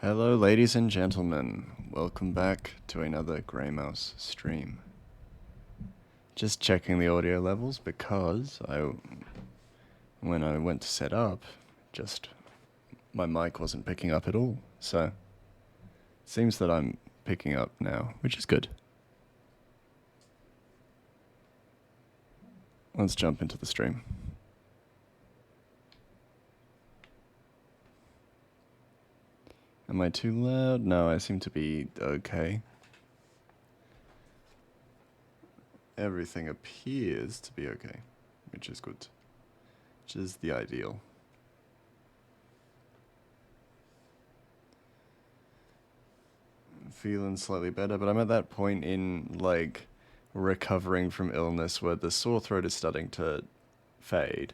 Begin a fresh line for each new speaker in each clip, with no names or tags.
Hello, ladies and gentlemen. Welcome back to another Grey Mouse stream. Just checking the audio levels because when I went to set up, my mic wasn't picking up at all. So, it seems that I'm picking up now, which is good. Let's jump into the stream. Am I too loud? No, I seem to be okay. Everything appears to be okay, which is good. Which is the ideal. Feeling slightly better, but I'm at that point in, like, recovering from illness where the sore throat is starting to fade,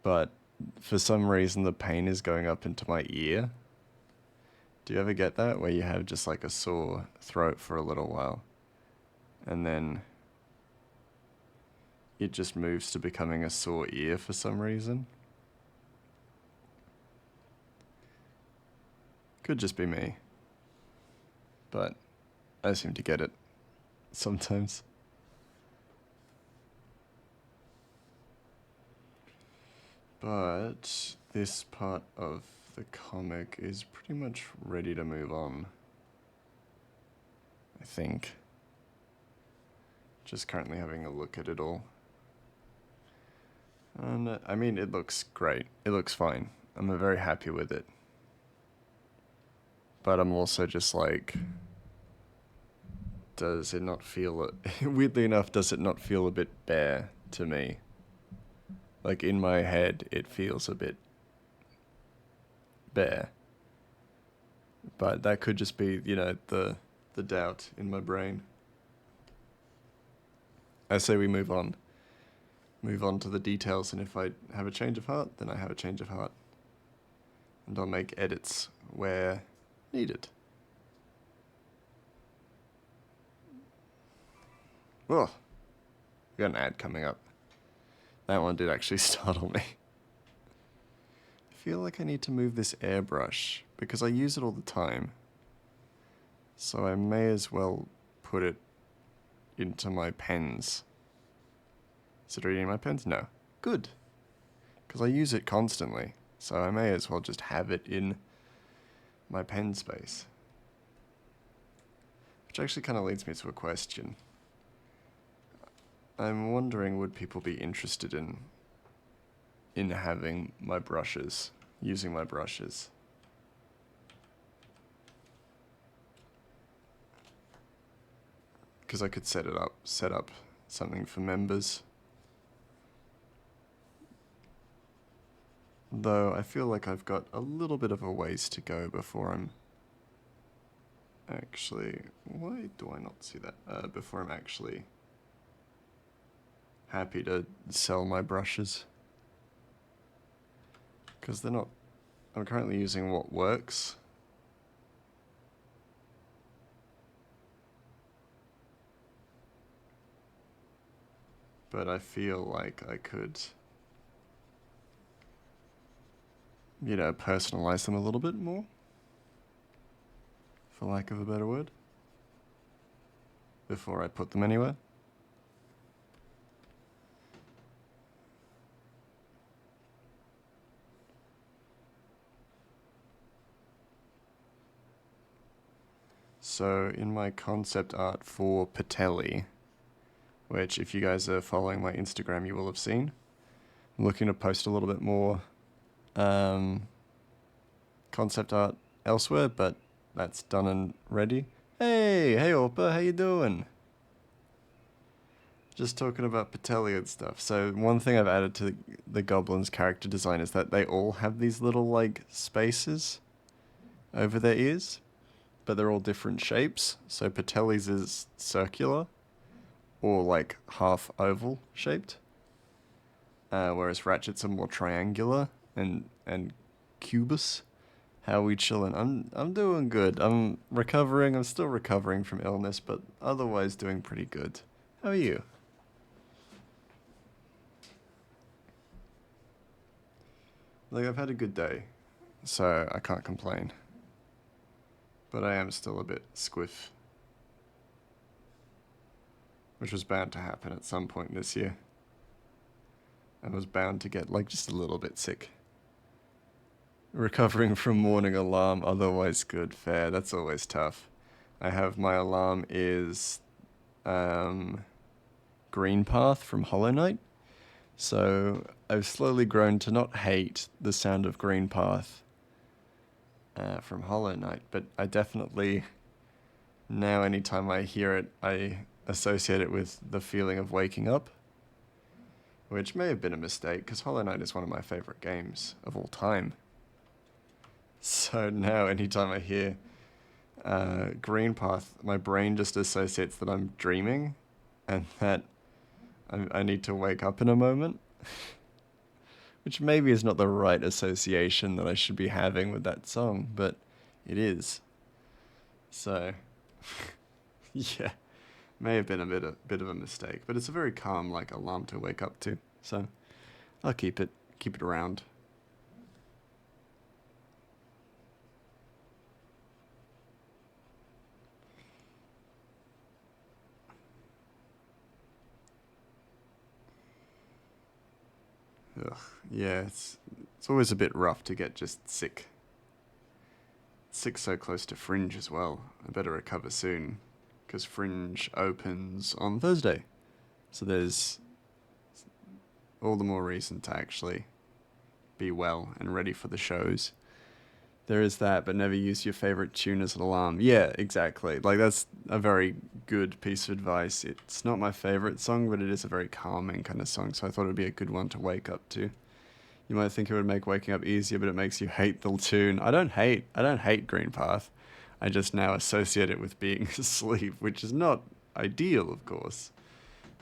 but for some reason the pain is going up into my ear. Do you ever get that, where you have just like a sore throat for a little while, and then it just moves to becoming a sore ear for some reason? Could just be me, but I seem to get it sometimes. But this part of the comic is pretty much ready to move on, I think. Just currently having a look at it all. And I mean, it looks great. It looks fine. I'm very happy with it. But I'm also just like, does it not feel, weirdly enough, does it not feel a bit bare to me? Like, in my head, it feels a bit bare. But that could just be, the doubt in my brain. I say we move on. Move on to the details, and if I have a change of heart, then I have a change of heart. And I'll make edits where needed. Oh, we got an ad coming up. That one did actually startle me. I feel like I need to move this airbrush because I use it all the time. So I may as well put it into my pens. Is it already in my pens? No. Good. Because I use it constantly. So I may as well just have it in my pen space. Which actually kind of leads me to a question. I'm wondering, would people be interested in having my brushes, using my brushes? Because I could set up something for members. Though I feel like I've got a little bit of a ways to go before I'm actually, why do I not see that? Before I'm actually happy to sell my brushes. Because they're not, I'm currently using what works. But I feel like I could, personalize them a little bit more, for lack of a better word, before I put them anywhere. So in my concept art for Patelli, which if you guys are following my Instagram, you will have seen, I'm looking to post a little bit more concept art elsewhere, but that's done and ready. Hey Orpa, how you doing? Just talking about Patelli and stuff. So one thing I've added to the Goblins' character design is that they all have these little, like, spaces over their ears, but they're all different shapes. So Patelli's is circular, or like half oval shaped, whereas Ratchet's are more triangular and cubous. How we chillin'? I'm doing good. I'm recovering. I'm still recovering from illness, but otherwise doing pretty good. How are you? Like, I've had a good day, so I can't complain. But I am still a bit squiff. Which was bound to happen at some point this year. I was bound to get, like, just a little bit sick. Recovering from morning alarm, otherwise good, fair. That's always tough. I have my alarm is Green Path from Hollow Knight. So I've slowly grown to not hate the sound of Green Path from Hollow Knight, but I definitely, now anytime I hear it, I associate it with the feeling of waking up, which may have been a mistake, because Hollow Knight is one of my favorite games of all time. So now anytime I hear Green Path, my brain just associates that I'm dreaming, and that I need to wake up in a moment. Which maybe is not the right association that I should be having with that song, but it is. So, yeah, may have been a bit of a mistake, but it's a very calm, like, alarm to wake up to. So, I'll keep it around. Ugh, yeah, it's always a bit rough to get just sick. Sick so close to Fringe as well. I better recover soon, because Fringe opens on Thursday. So there's all the more reason to actually be well and ready for the shows. There is that, but never use your favorite tune as an alarm. Yeah, exactly. Like, that's a very good piece of advice. It's not my favorite song, but it is a very calming kind of song, so I thought it would be a good one to wake up to. You might think it would make waking up easier, but it makes you hate the tune. I don't hate Green Path. I just now associate it with being asleep, which is not ideal, of course.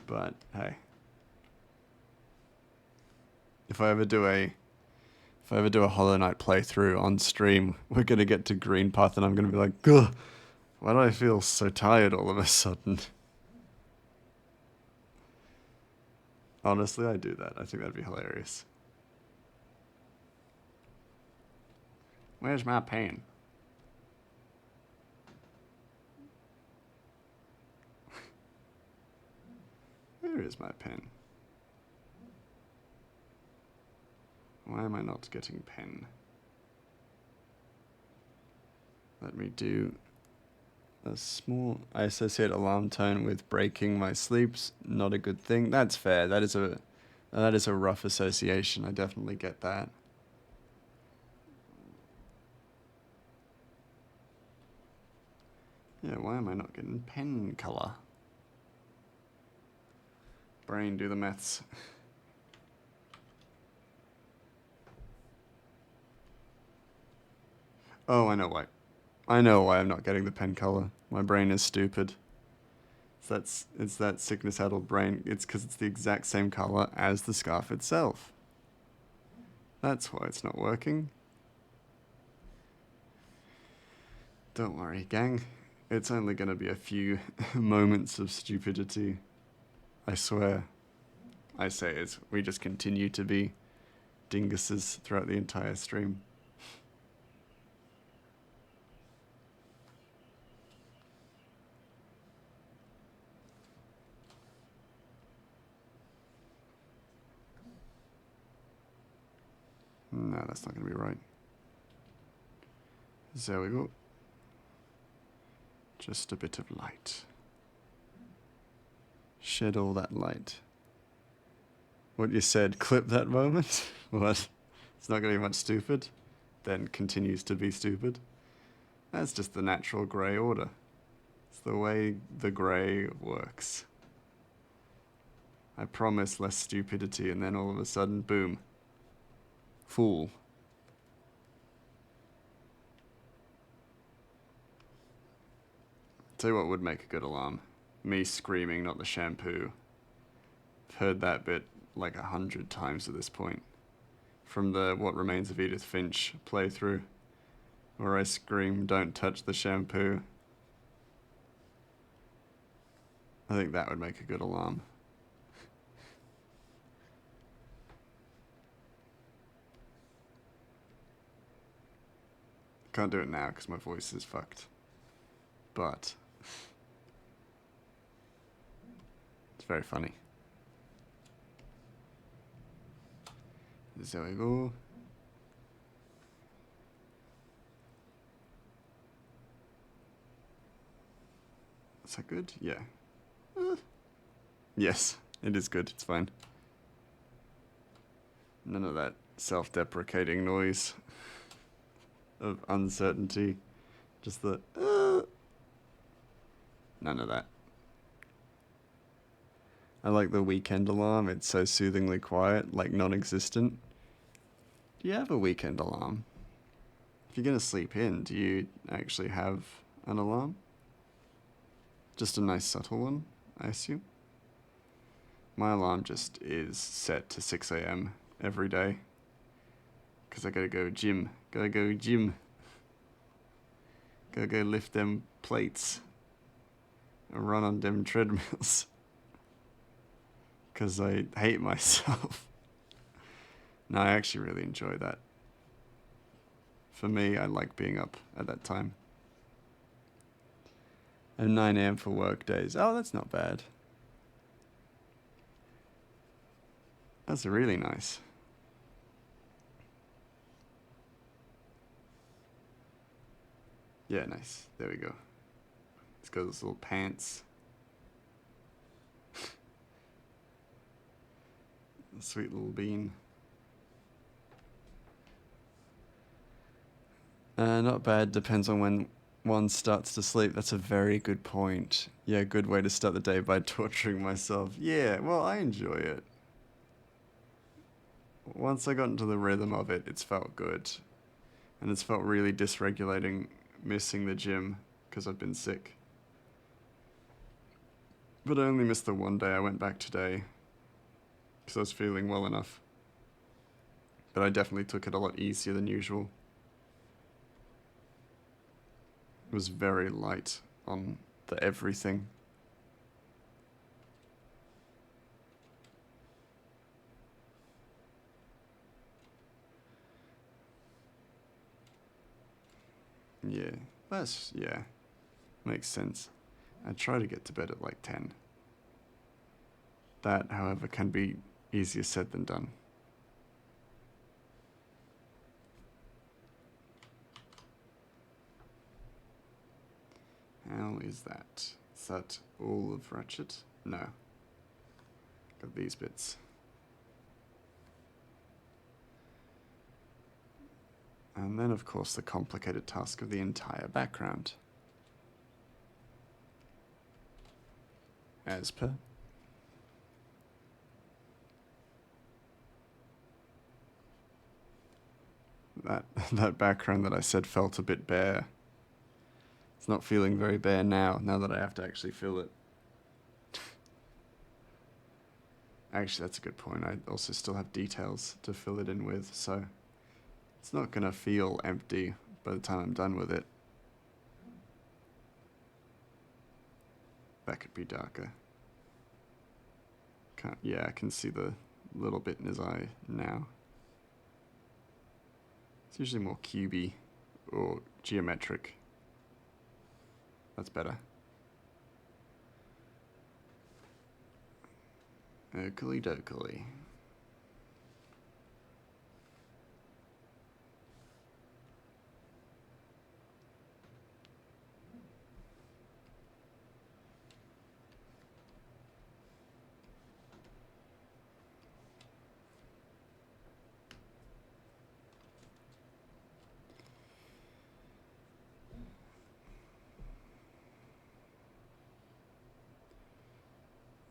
But hey, if I ever do a Hollow Knight playthrough on stream, we're gonna get to Green Path, and I'm gonna be like, ugh, why do I feel so tired all of a sudden? Honestly, I do that. I think that'd be hilarious. Where's my pen? Where is my pen? Why am I not getting pen? Let me do a small... I associate alarm tone with breaking my sleeps. Not a good thing. That's fair. That is a rough association. I definitely get that. Yeah, why am I not getting pen color? Brain, do the maths. Oh, I know why. I know why I'm not getting the pen color. My brain is stupid. It's that sickness-addled brain. It's because it's the exact same color as the scarf itself. That's why it's not working. Don't worry, gang. It's only going to be a few moments of stupidity. I swear. I say as we just continue to be dinguses throughout the entire stream. No, that's not going to be right. There we go. Just a bit of light. Shed all that light. What you said, clip that moment? What? It's not going to be much stupid? Then continues to be stupid? That's just the natural grey order. It's the way the grey works. I promise less stupidity, and then all of a sudden, boom. Fool. Tell you what would make a good alarm. Me screaming, not the shampoo. I've heard that bit like 100 times at this point. From the What Remains of Edith Finch playthrough, where I scream, don't touch the shampoo. I think that would make a good alarm. Can't do it now because my voice is fucked. but it's very funny. There we go. Is that good? Yeah. Yes, it is good. It's fine. None of that self-deprecating noise of uncertainty. Just the none of that. I like the weekend alarm. It's so soothingly quiet, like non-existent. Do you have a weekend alarm? If you're gonna sleep in, do you actually have an alarm? Just a nice subtle one, I assume. My alarm just is set to 6 a.m. every day. Because I gotta go gym. Gotta go gym. Gotta go lift them plates. And run on them treadmills. Because I hate myself. No, I actually really enjoy that. For me, I like being up at that time. And 9 a.m. for work days. Oh, that's not bad. That's really nice. Yeah, nice. There we go. Let's go those little pants. Sweet little bean. Not bad. Depends on when one starts to sleep. That's a very good point. Yeah, good way to start the day by torturing myself. Yeah, well, I enjoy it. Once I got into the rhythm of it, it's felt good. And it's felt really dysregulating missing the gym because I've been sick. But I only missed the one day. I went back today because I was feeling well enough. But I definitely took it a lot easier than usual. It was very light on the everything. Yeah, makes sense. I try to get to bed at like 10. That, however, can be easier said than done. How is that? Is that all of Ratchet? No. Got these bits. And then, of course, the complicated task of the entire background. As per. That background that I said felt a bit bare. It's not feeling very bare now that I have to actually fill it. Actually, that's a good point. I also still have details to fill it in with, so it's not gonna feel empty by the time I'm done with it. That could be darker. Yeah, I can see the little bit in his eye now. It's usually more cubey or geometric. That's better. Oakley dokley.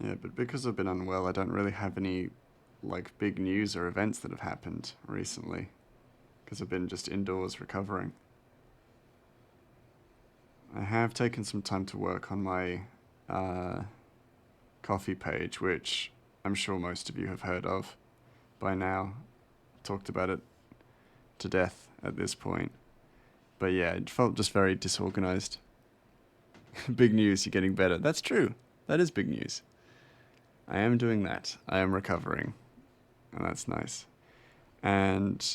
Yeah, but because I've been unwell, I don't really have any, like, big news or events that have happened recently. Because I've been just indoors recovering. I have taken some time to work on my Kofi page, which I'm sure most of you have heard of by now. Talked about it to death at this point. But yeah, it felt just very disorganized. Big news, you're getting better. That's true. That is big news. I am doing that. I am recovering. And that's nice. And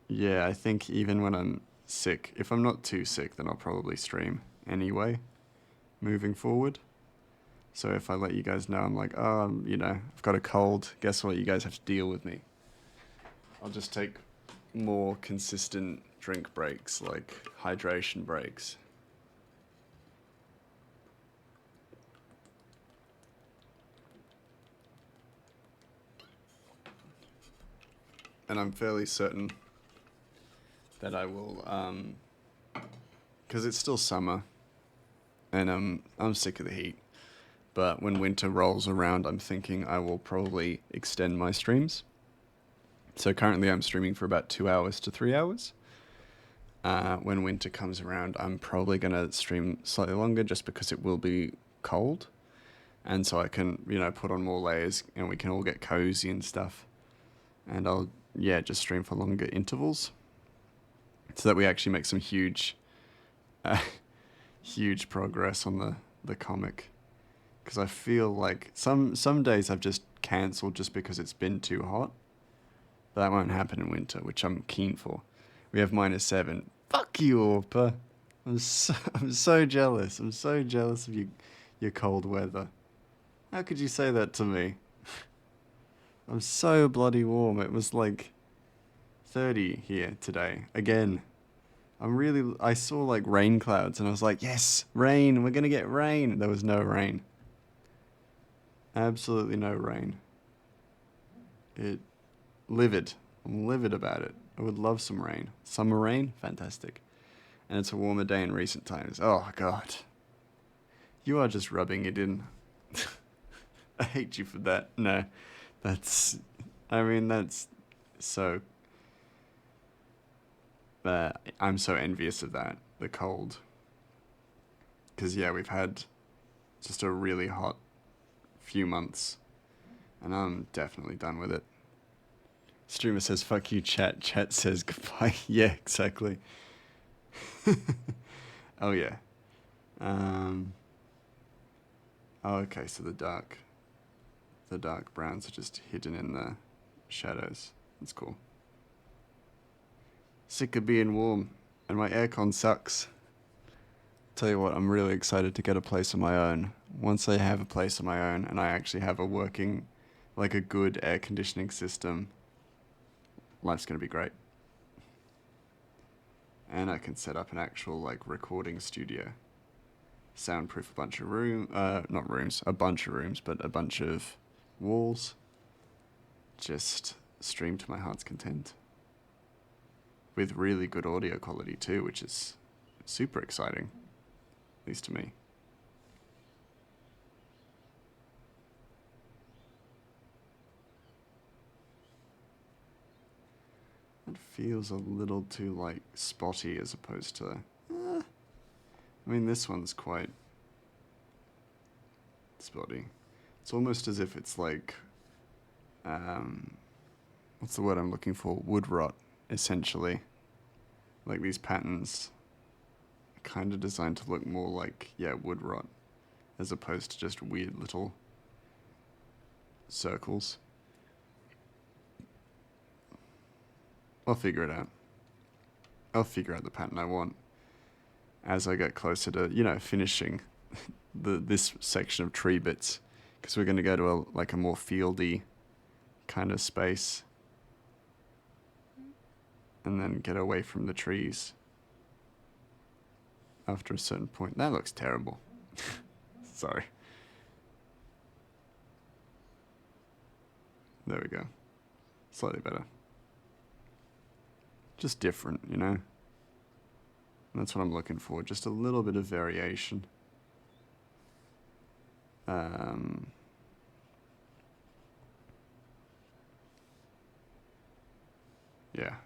yeah, I think even when I'm sick, if I'm not too sick, then I'll probably stream anyway. moving forward. So if I let you guys know, I'm like, oh, I've got a cold. Guess what? You guys have to deal with me. I'll just take more consistent drink breaks, like hydration breaks. And I'm fairly certain that I will, because it's still summer, and I'm sick of the heat. But when winter rolls around, I'm thinking I will probably extend my streams. So currently I'm streaming for about 2 hours to 3 hours. When winter comes around, I'm probably going to stream slightly longer just because it will be cold. And so I can, put on more layers and we can all get cozy and stuff. And I'll, just stream for longer intervals so that we actually make some huge progress on the comic. Because I feel like some days I've just cancelled just because it's been too hot. But that won't happen in winter, which I'm keen for. We have -7. Fuck you, Orpa. I'm so jealous. I'm so jealous of your cold weather. How could you say that to me? I'm so bloody warm. It was like 30 here today. Again. I saw like rain clouds and I was like, yes, rain. We're going to get rain. There was no rain. Absolutely no rain. Livid. I'm livid about it. I would love some rain. Summer rain? Fantastic. And it's a warmer day in recent times. Oh, God. You are just rubbing it in. I hate you for that. No. That's so... I'm so envious of that. The cold. Because, we've had just a really hot few months. And I'm definitely done with it. Streamer says, fuck you, chat. Chat says, goodbye. Yeah, exactly. Oh, yeah. Okay, so the dark browns are just hidden in the shadows. That's cool. Sick of being warm, and my aircon sucks. Tell you what, I'm really excited to get a place of my own. Once I have a place of my own, and I actually have a working, like a good air conditioning system, life's gonna be great. And I can set up an actual recording studio. Soundproof a bunch of a bunch of rooms, but a bunch of walls. Just stream to my heart's content. With really good audio quality too, which is super exciting. At least to me. It feels a little too spotty as opposed to this one's quite spotty. It's almost as if it's what's the word I'm looking for? Wood rot, essentially. Like these patterns are kind of designed to look more like, wood rot, as opposed to just weird little circles. I'll figure it out. I'll figure out the pattern I want as I get closer to, finishing this section of tree bits. Because we're going to go to a more fieldy kind of space. And then get away from the trees. After a certain point. That looks terrible. Sorry. There we go. Slightly better. Just different, And that's what I'm looking for. Just a little bit of variation. Yeah.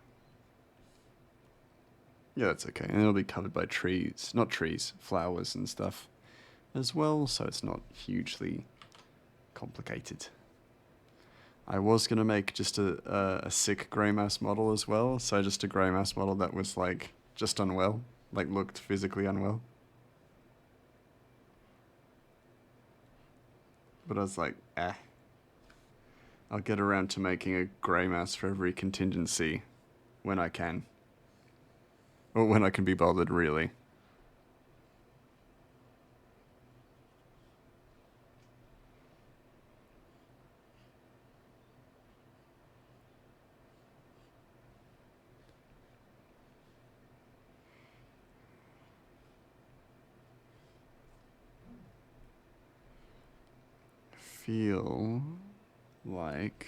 Yeah, that's okay. And it'll be covered by trees. Not trees, flowers and stuff as well, so it's not hugely complicated. I was going to make just a sick grey mass model as well, so just a grey mass model that was just unwell, looked physically unwell. But I was like, I'll get around to making a grey mass for every contingency when I can. Or when I can be bothered, really. feel like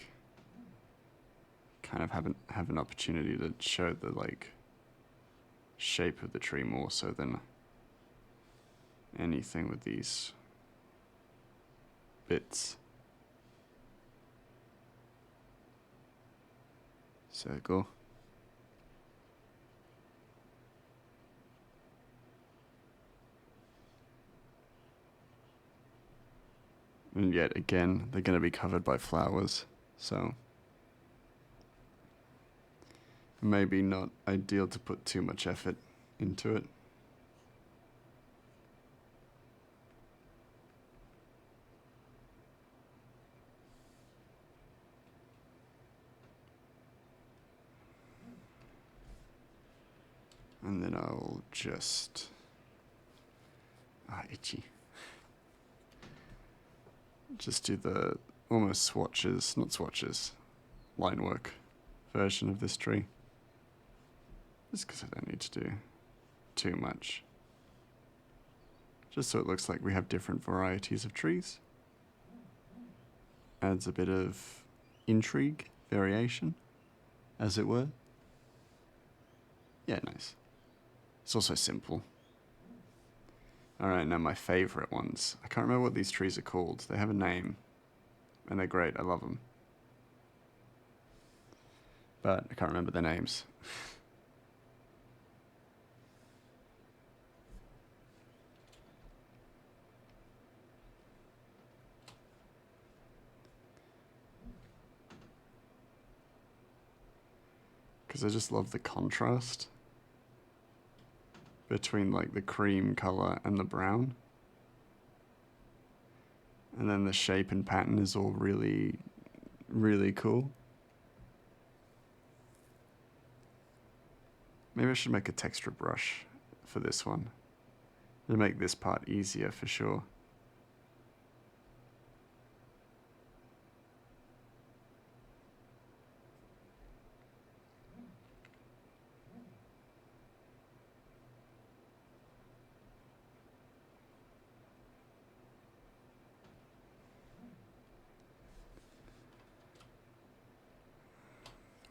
kind of have an opportunity to show the like shape of the tree more so than anything with these bits. Circle. And yet again, they're going to be covered by flowers, so maybe not ideal to put too much effort into it. And then I'll just... itchy. Just do the almost swatches, not swatches, line work version of this tree. Just because I don't need to do too much. Just so it looks like we have different varieties of trees. Adds a bit of intrigue, variation, as it were. Yeah, nice. It's also simple. Alright, now my favorite ones. I can't remember what these trees are called. They have a name. And they're great, I love them. But I can't remember their names. Because I just love the contrast between like the cream color and the brown. And then the shape and pattern is all really, really cool. Maybe I should make a texture brush for this one to make this part easier for sure.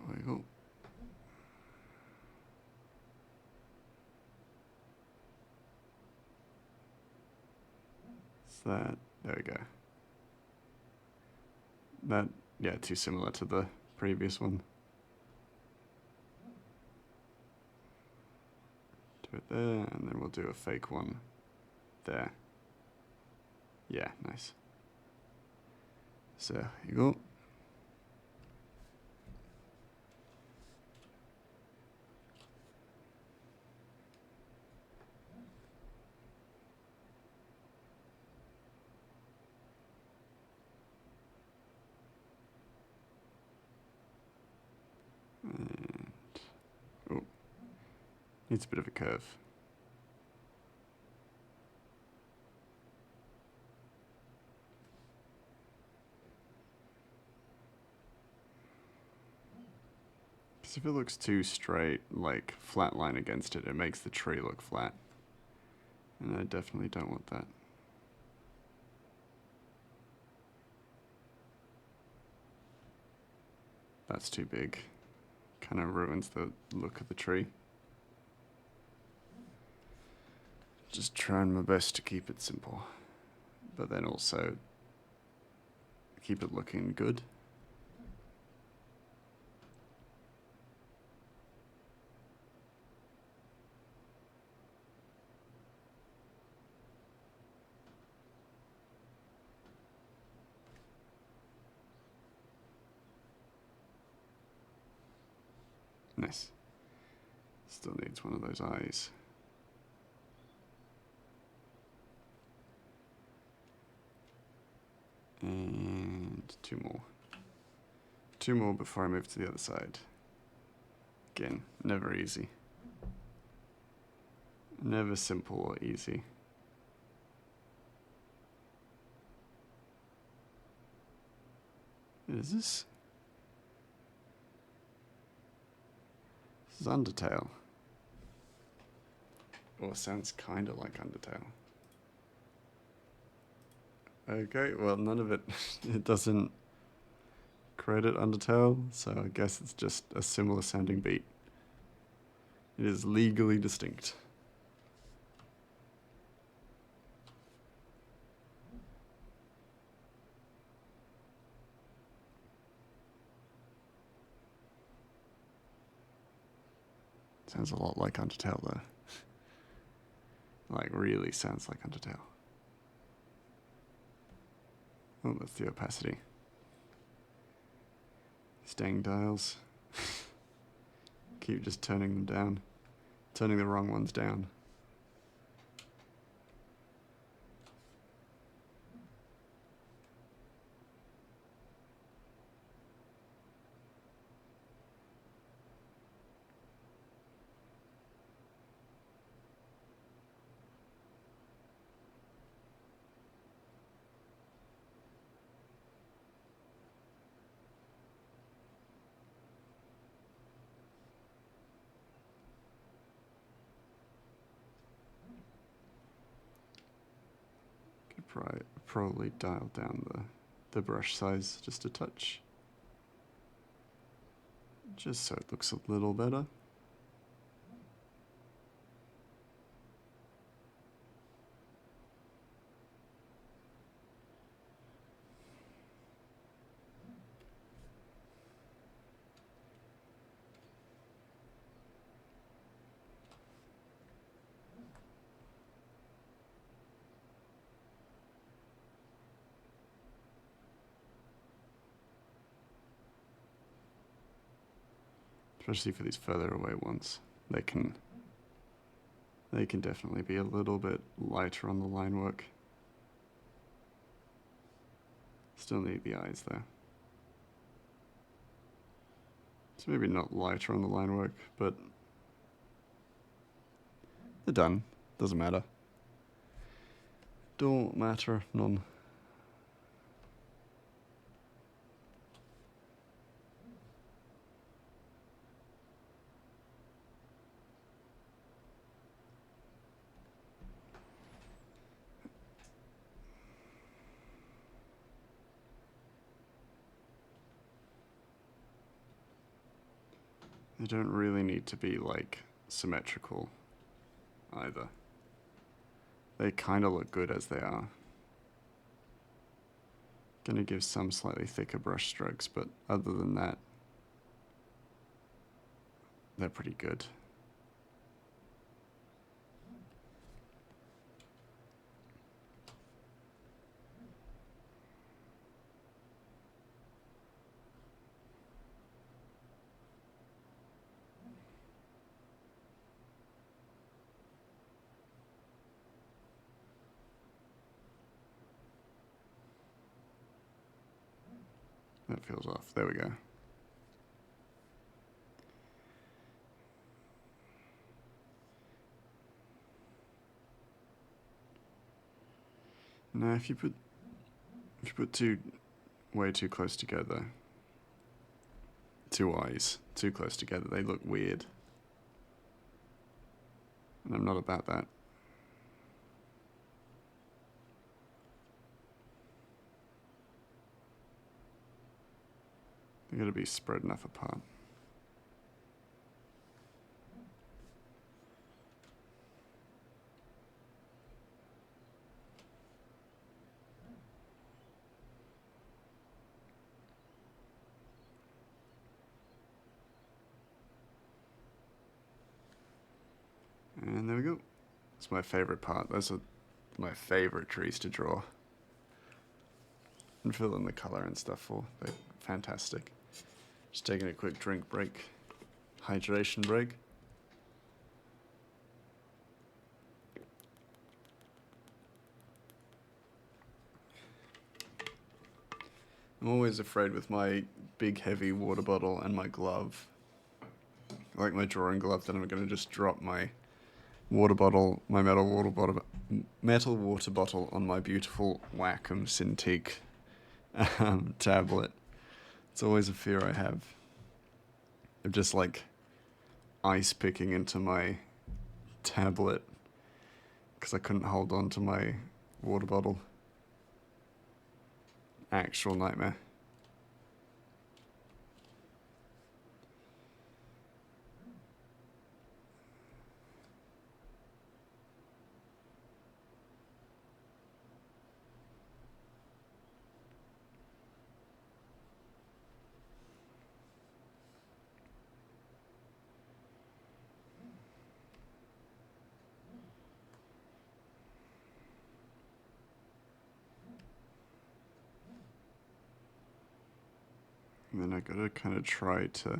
There we go. So that, there we go. That, yeah, too similar to the previous one. Do it there, and then we'll do a fake one there. Yeah, nice. So, here you go. And, oh, needs a bit of a curve. Because if it looks too straight, like flat line against it, it makes the tree look flat. And I definitely don't want that. That's too big. Kind of ruins the look of the tree. Just trying my best to keep it simple, but then also keep it looking good. Nice. Still needs one of those eyes. And two more. Two more before I move to the other side. Again, never easy. Never simple or easy. Is this? This is Undertale. Or sounds kind of like Undertale. Okay, well, none of it, it doesn't credit Undertale, so I guess it's just a similar sounding beat. It is legally distinct. Sounds a lot like Undertale though. Like, really sounds like Undertale. Oh, that's the opacity. Staying dials. Keep just turning them down. Turning the wrong ones down. Could probably dial down the brush size just a touch. Just so it looks a little better. Especially for these further away ones. They can definitely be a little bit lighter on the line work. Still need the eyes though. So maybe not lighter on the line work, but they're done. Doesn't matter. Don't matter none. They don't really need to be like symmetrical either. They kind of look good as they are. Gonna give some slightly thicker brush strokes, but other than that, they're pretty good. That feels off. There we go. Now, if you put two way too close together, two eyes too close together, they look weird. And I'm not about that. They gotta be spread enough apart. And there we go. It's my favorite part. Those are my favorite trees to draw. And fill in the color and stuff for. They're fantastic. Just taking a quick drink break. Hydration break. I'm always afraid with my big heavy water bottle and my glove, like my drawing glove, that I'm going to just drop my water bottle, my metal water bottle on my beautiful Wacom Cintiq tablet. It's always a fear I have of just like ice picking into my tablet because I couldn't hold on to my water bottle. actual nightmare. And then I gotta kind of try to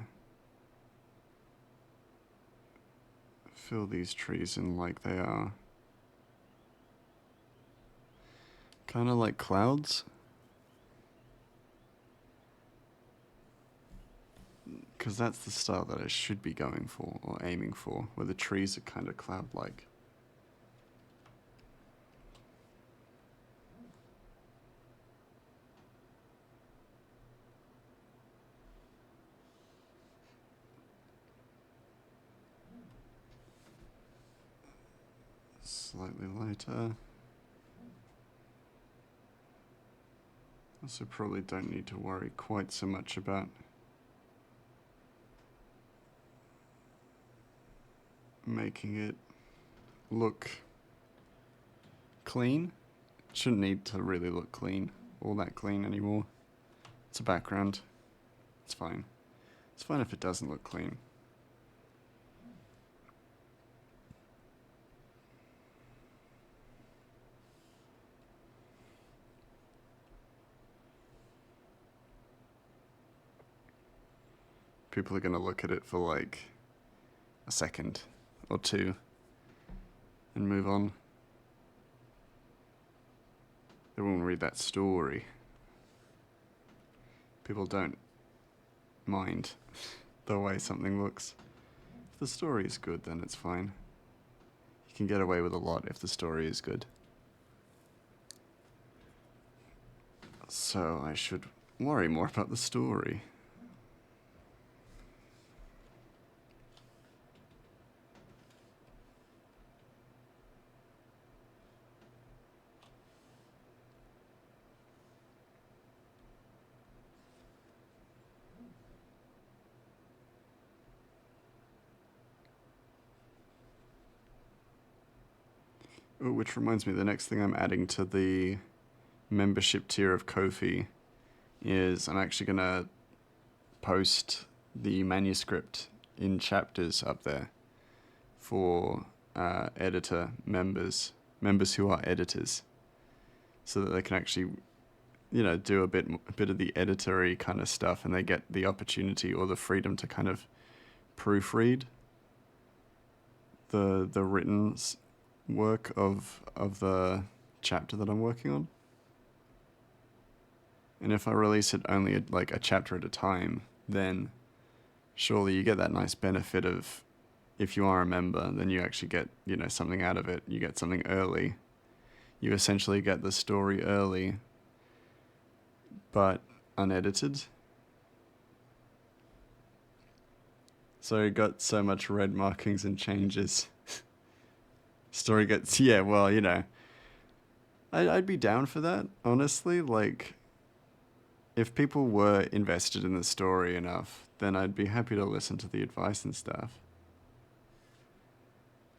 fill these trees in like they are. Kind of like clouds. Because that's the style that I should be going for, or aiming for, where the trees are kind of cloud-like. Slightly lighter. Also probably don't need to worry quite so much about making it look clean. Shouldn't need to really look clean, all that clean anymore. It's a background. It's fine. It's fine if it doesn't look clean. People are going to look at it for like a second or two and move on. They won't read that story. People don't mind the way something looks. If the story is good, then it's fine. You can get away with a lot if the story is good. So I should worry more about the story. Oh, which reminds me, the next thing I'm adding to the membership tier of Kofi is I'm actually going to post the manuscript in chapters up there for editor members who are editors, so that they can actually, do a bit of the editory kind of stuff, and they get the opportunity or the freedom to kind of proofread the written work of the chapter that I'm working on. And if I release it only like a chapter at a time, then surely you get that nice benefit of, if you are a member, then you actually get, something out of it. You get something early. You essentially get the story early, but unedited. So it got so much red markings and changes. Story gets, I'd be down for that, honestly. Like, if people were invested in the story enough, then I'd be happy to listen to the advice and stuff.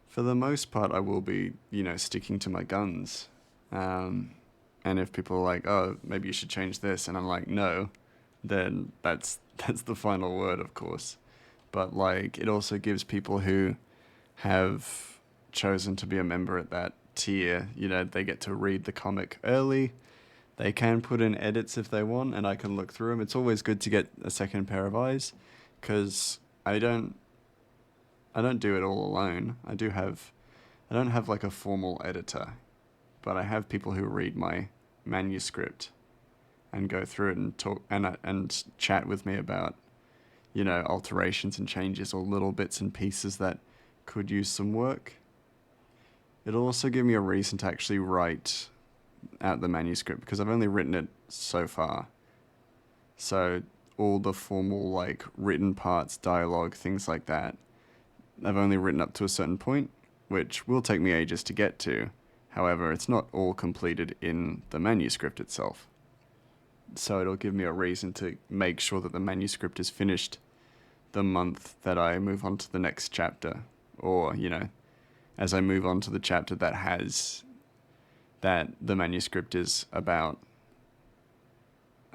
For the most part, I will be, sticking to my guns. And if people are like, oh, maybe you should change this, and I'm like, no, then that's the final word, of course. But, like, it also gives people who have chosen to be a member at that tier, they get to read the comic early. They can put in edits if they want, and I can look through them. It's always good to get a second pair of eyes, because I don't do it all alone. I don't have like a formal editor, but I have people who read my manuscript and go through it and talk and chat with me about, alterations and changes or little bits and pieces that could use some work. It'll also give me a reason to actually write out the manuscript, because I've only written it so far. So all the formal, like, written parts, dialogue, things like that, I've only written up to a certain point, which will take me ages to get to. However, it's not all completed in the manuscript itself. so it'll give me a reason to make sure that the manuscript is finished the month that I move on to the next chapter, or as I move on to the chapter that the manuscript is about.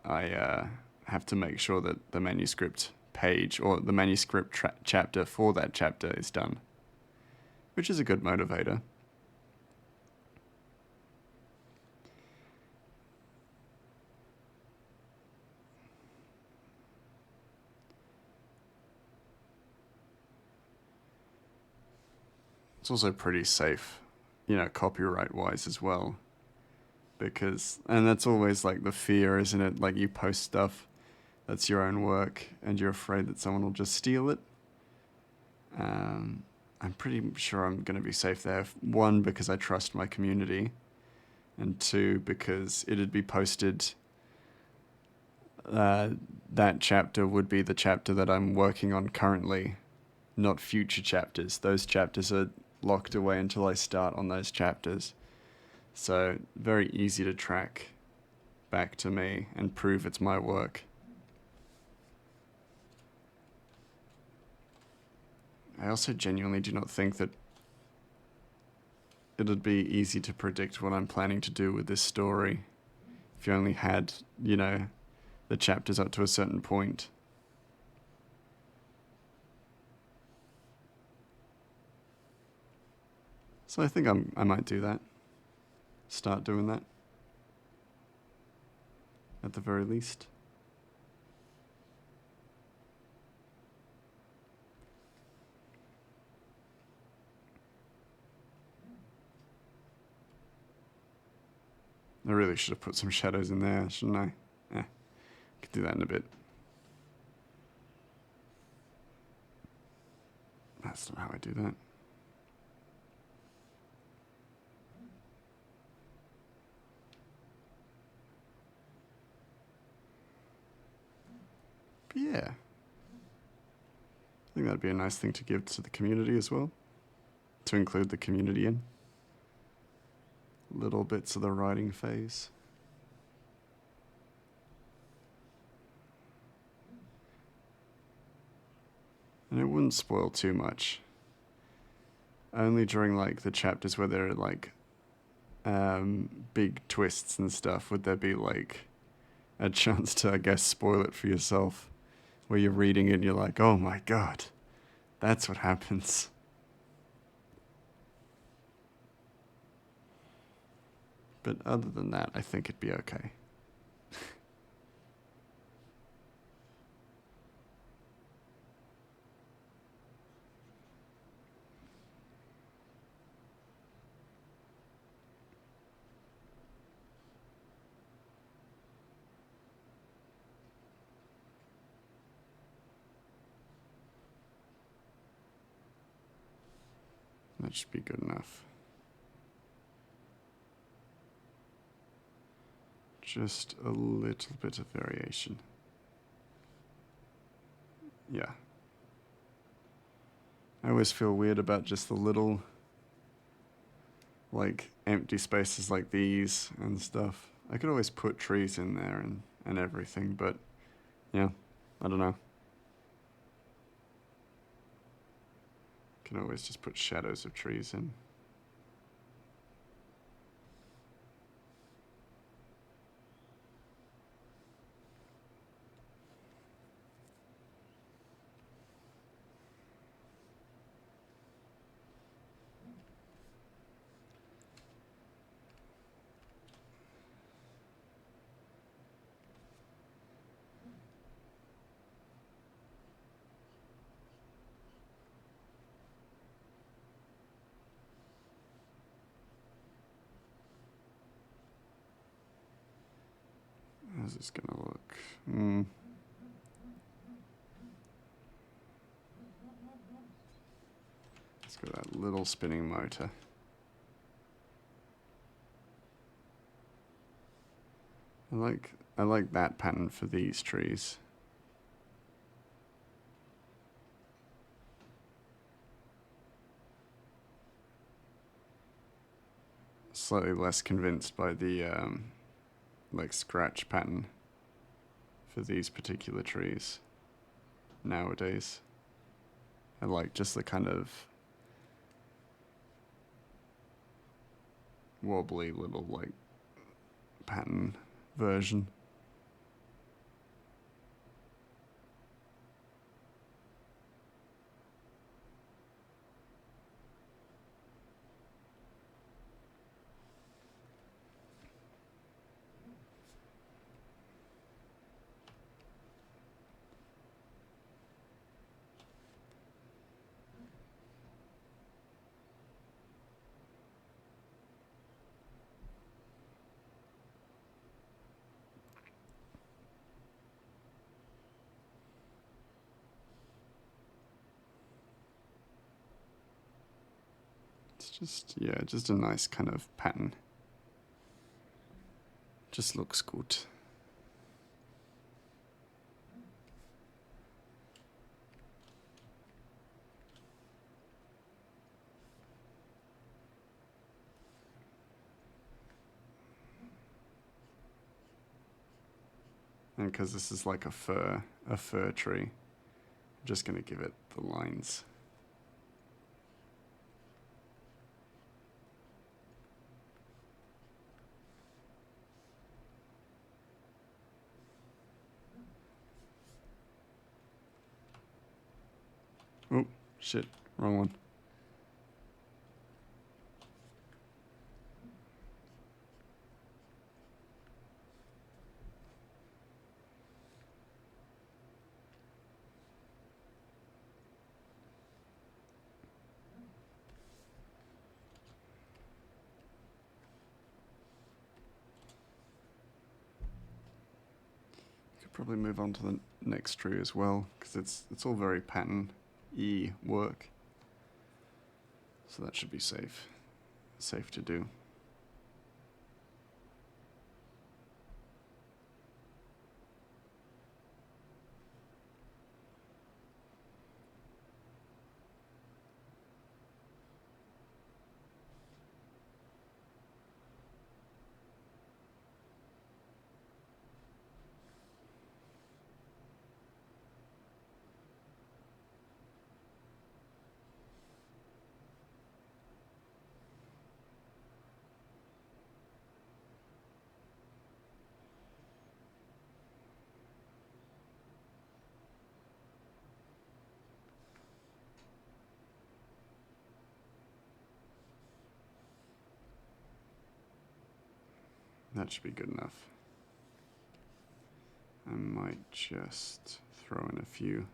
I have to make sure that the manuscript page or the manuscript chapter for that chapter is done, which is a good motivator. It's also pretty safe, copyright wise as well. And that's always like the fear, isn't it? Like you post stuff that's your own work and you're afraid that someone will just steal it. I'm pretty sure I'm going to be safe there. One, because I trust my community, and two, because it'd be posted. That chapter would be the chapter that I'm working on currently, not future chapters. Those chapters are locked away until I start on those chapters. So very easy to track back to me and prove it's my work. I also genuinely do not think that it'd be easy to predict what I'm planning to do with this story if you only had, the chapters up to a certain point. So I think I might do that. Start doing that. At the very least. I really should have put some shadows in there, shouldn't I? Could do that in a bit. That's not how I do that. But yeah. I think that'd be a nice thing to give to the community as well. To include the community in. Little bits of the writing phase. And it wouldn't spoil too much. Only during like the chapters where there are like big twists and stuff would there be like a chance to, I guess, spoil it for yourself. Where you're reading it and you're like, oh my god, that's what happens. But other than that, I think it'd be okay. That should be good enough. Just a little bit of variation. Yeah. I always feel weird about just the little, like, empty spaces like these and stuff. I could always put trees in there and everything, but, yeah, I don't know. Can always just put shadows of trees in. How's this gonna look? Let's go that little spinning motor. I like that pattern for these trees. Slightly less convinced by the like scratch pattern for these particular trees nowadays. I like just the kind of wobbly little like pattern version. It's just, yeah, just a nice kind of pattern. Just looks good. And because this is like a fir tree, I'm just going to give it the lines. Oh, shit, wrong one. Could probably move on to the next tree as well, because it's all very pattern-y work. So that should be safe to do. That should be good enough. I might just throw in a few,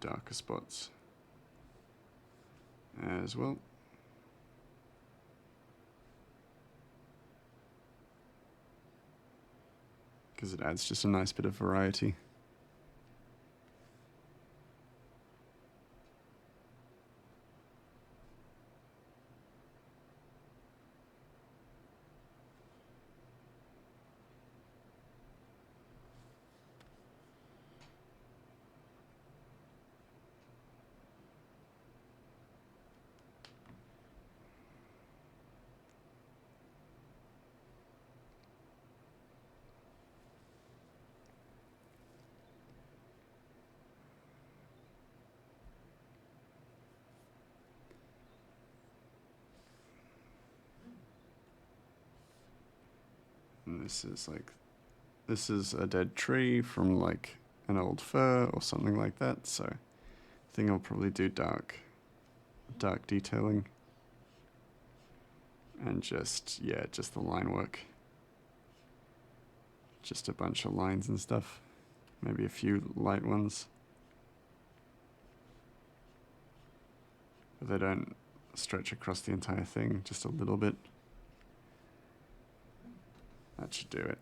darker spots as well. Because it adds just a nice bit of variety. And this is a dead tree from like an old fir or something like that, so I think I'll probably do dark detailing and just the line work, just a bunch of lines and stuff, maybe a few light ones, but they don't stretch across the entire thing, just a little bit. That should do it.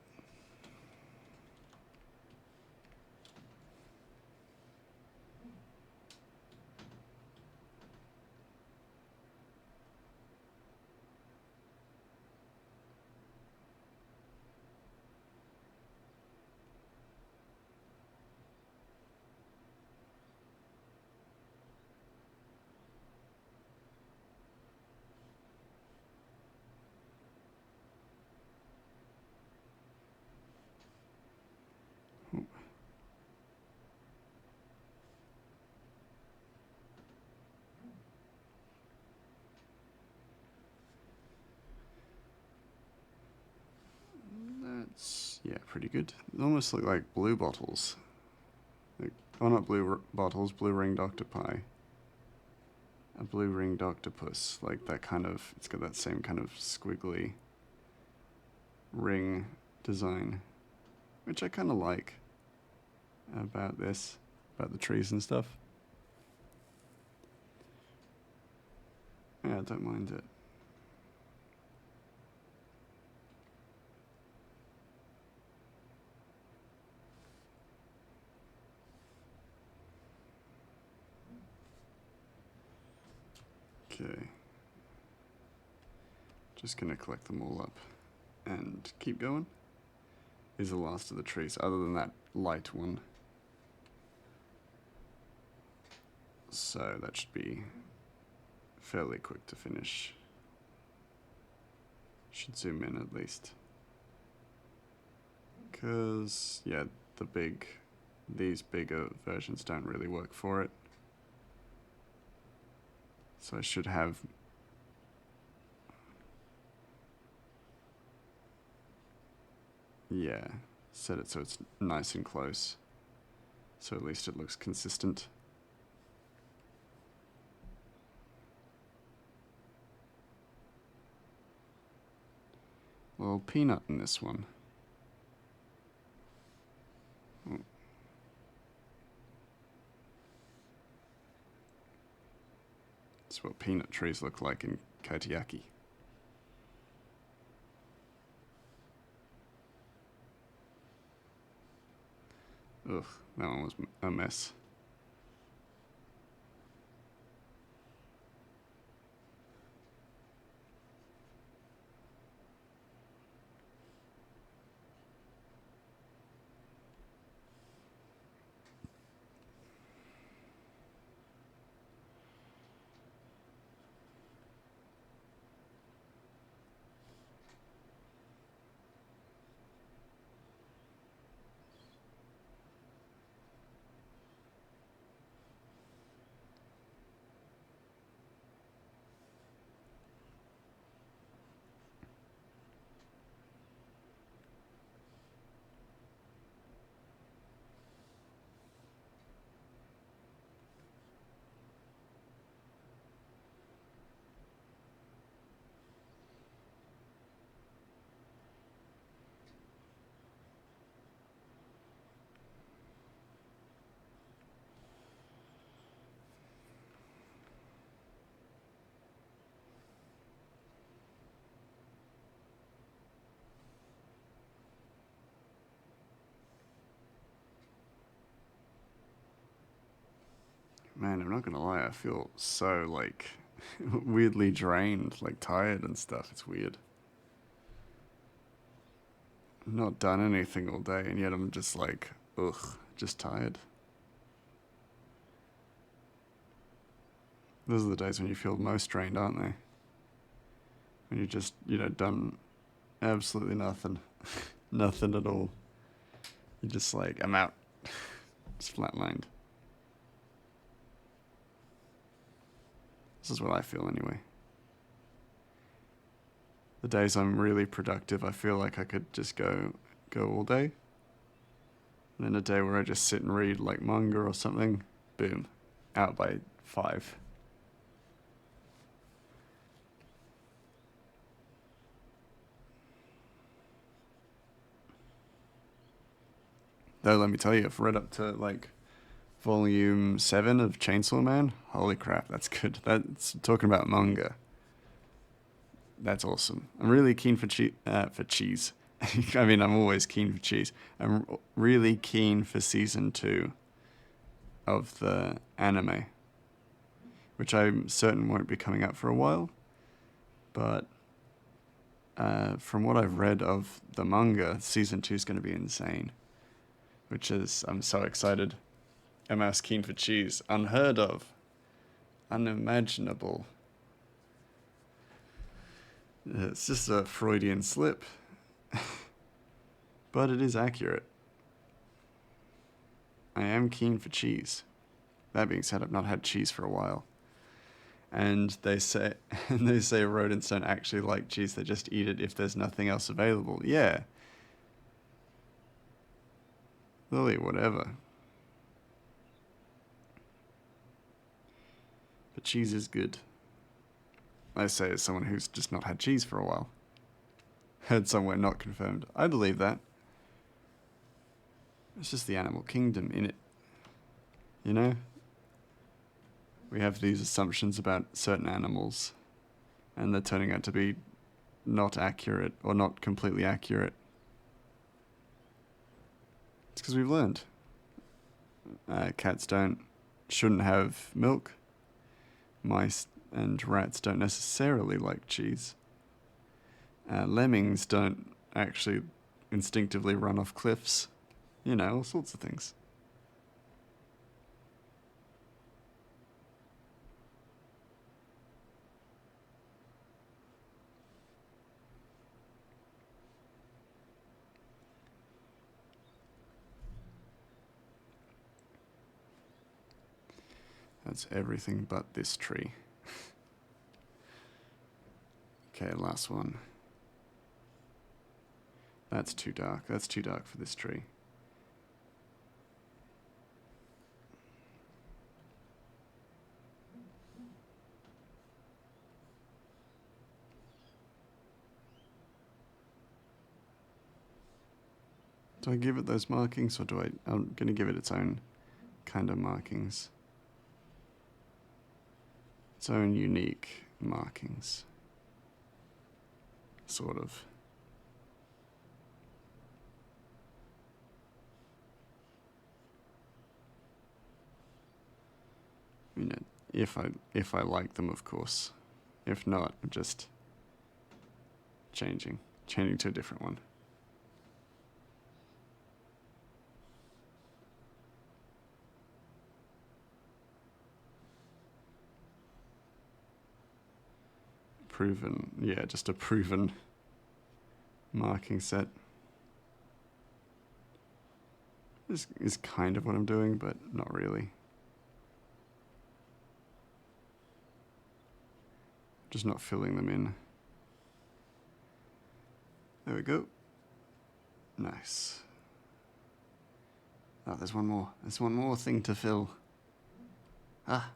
pretty good. They almost look like blue bottles. Like, oh, not bottles, blue ringed octopi. A blue ringed octopus, like that kind of, it's got that same kind of squiggly ring design, which I kind of like about this, about the trees and stuff. Yeah, I don't mind it. Okay. Just gonna collect them all up and keep going. These are the last of the trees, other than that light one. So that should be fairly quick to finish. Should zoom in at least. Because, yeah, these bigger versions don't really work for it. So I should have... Yeah, set it so it's nice and close. So at least it looks consistent. Little peanut in this one. Oh. That's what peanut trees look like in Kaitiaki. Ugh, that one was a mess. Man, I'm not gonna lie, I feel so, like, weirdly drained, like, tired and stuff. It's weird. I've not done anything all day, and yet I'm just like, ugh, just tired. Those are the days when you feel most drained, aren't they? When you just, done absolutely nothing. Nothing at all. You're just like, I'm out. Just flatlined. This is what I feel anyway. The days I'm really productive, I feel like I could just go all day. And then a day where I just sit and read like manga or something, boom, out by 5. Though let me tell you, I've read up to like volume 7 of Chainsaw Man. Holy crap, that's good. That's talking about manga. That's awesome. I'm really keen for cheese. I mean, I'm always keen for cheese. I'm really keen for season 2 of the anime, which I'm certain won't be coming out for a while. But from what I've read of the manga, season 2 is going to be insane. Which is, I'm so excited. I'm as keen for cheese. Unheard of. Unimaginable. It's just a Freudian slip. But it is accurate. I am keen for cheese. That being said, I've not had cheese for a while. And they say rodents don't actually like cheese, they just eat it if there's nothing else available. Yeah. They'll eat whatever. But cheese is good. I say as someone who's just not had cheese for a while. Heard somewhere not confirmed. I believe that. It's just the animal kingdom in it. You know? We have these assumptions about certain animals, and they're turning out to be not accurate, or not completely accurate. It's because we've learned. Cats shouldn't have milk. Mice and rats don't necessarily like cheese. Lemmings don't actually instinctively run off cliffs. You know, all sorts of things. That's everything but this tree. Okay, last one. That's too dark. That's too dark for this tree. Do I give it those markings, or I'm going to give it its own kind of markings. Its own unique markings. Sort of. You know, if I like them, of course. If not, I'm just changing to a different one. Just a proven marking set. This is kind of what I'm doing, but not really. Just not filling them in. There we go. Nice. Oh, there's one more. There's one more thing to fill. Ah.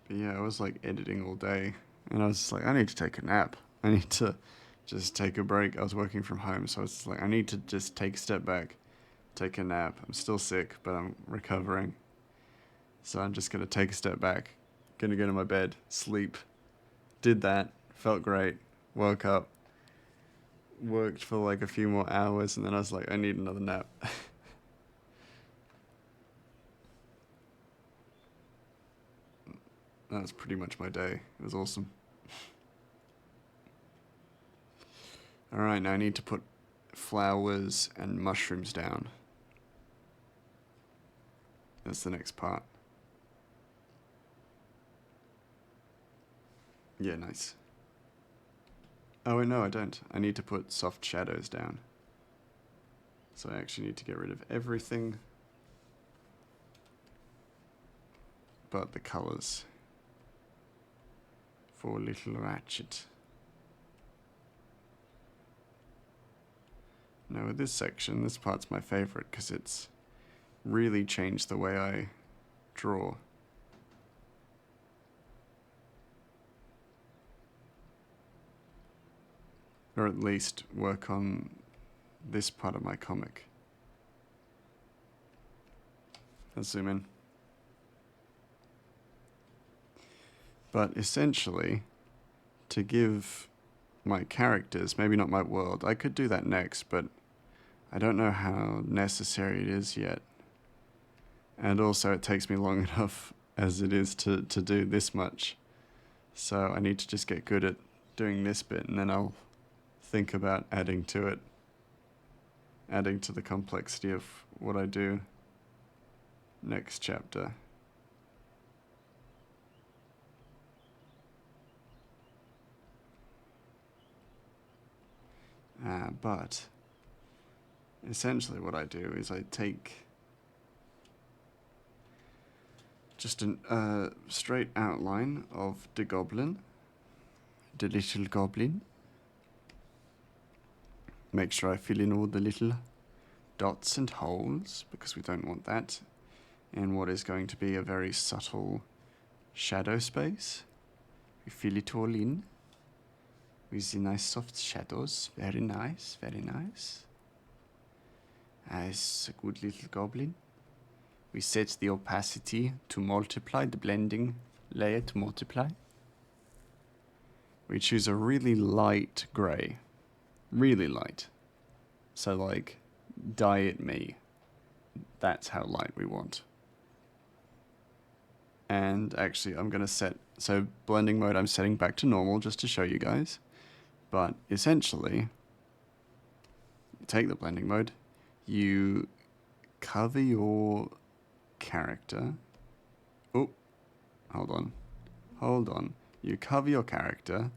But yeah, I was like editing all day, and I was just like, I need to take a nap. I need to just take a break. I was working from home, so I was just like, I need to just take a step back, take a nap. I'm still sick, but I'm recovering. So I'm just gonna take a step back, gonna go to my bed, sleep. Did that, felt great, woke up, worked for like a few more hours, and then I was like, I need another nap. That was pretty much my day. It was awesome. Alright, now I need to put flowers and mushrooms down. That's the next part. Yeah, nice. Oh, wait, no, I don't. I need to put soft shadows down. So I actually need to get rid of everything but the colors for Little Ratchet. Now with this section, this part's my favorite because it's really changed the way I draw. Or at least work on this part of my comic. Let's zoom in. But essentially, to give my characters, maybe not my world, I could do that next, but I don't know how necessary it is yet. And also it takes me long enough as it is to do this much. So I need to just get good at doing this bit, and then I'll think about adding to it. Adding to the complexity of what I do next chapter. But essentially what I do is I take just a straight outline of the goblin, the little goblin. Make sure I fill in all the little dots and holes, because we don't want that in what is going to be a very subtle shadow space. We fill it all in with the nice soft shadows. Very nice, very nice. As a good little goblin. We set the opacity to multiply, the blending layer to multiply. We choose a really light grey. Really light. So like, diet me. That's how light we want. And actually I'm going to set, so blending mode I'm setting back to normal just to show you guys. But essentially, take the blending mode, you cover your character. Oh, hold on. You cover your character.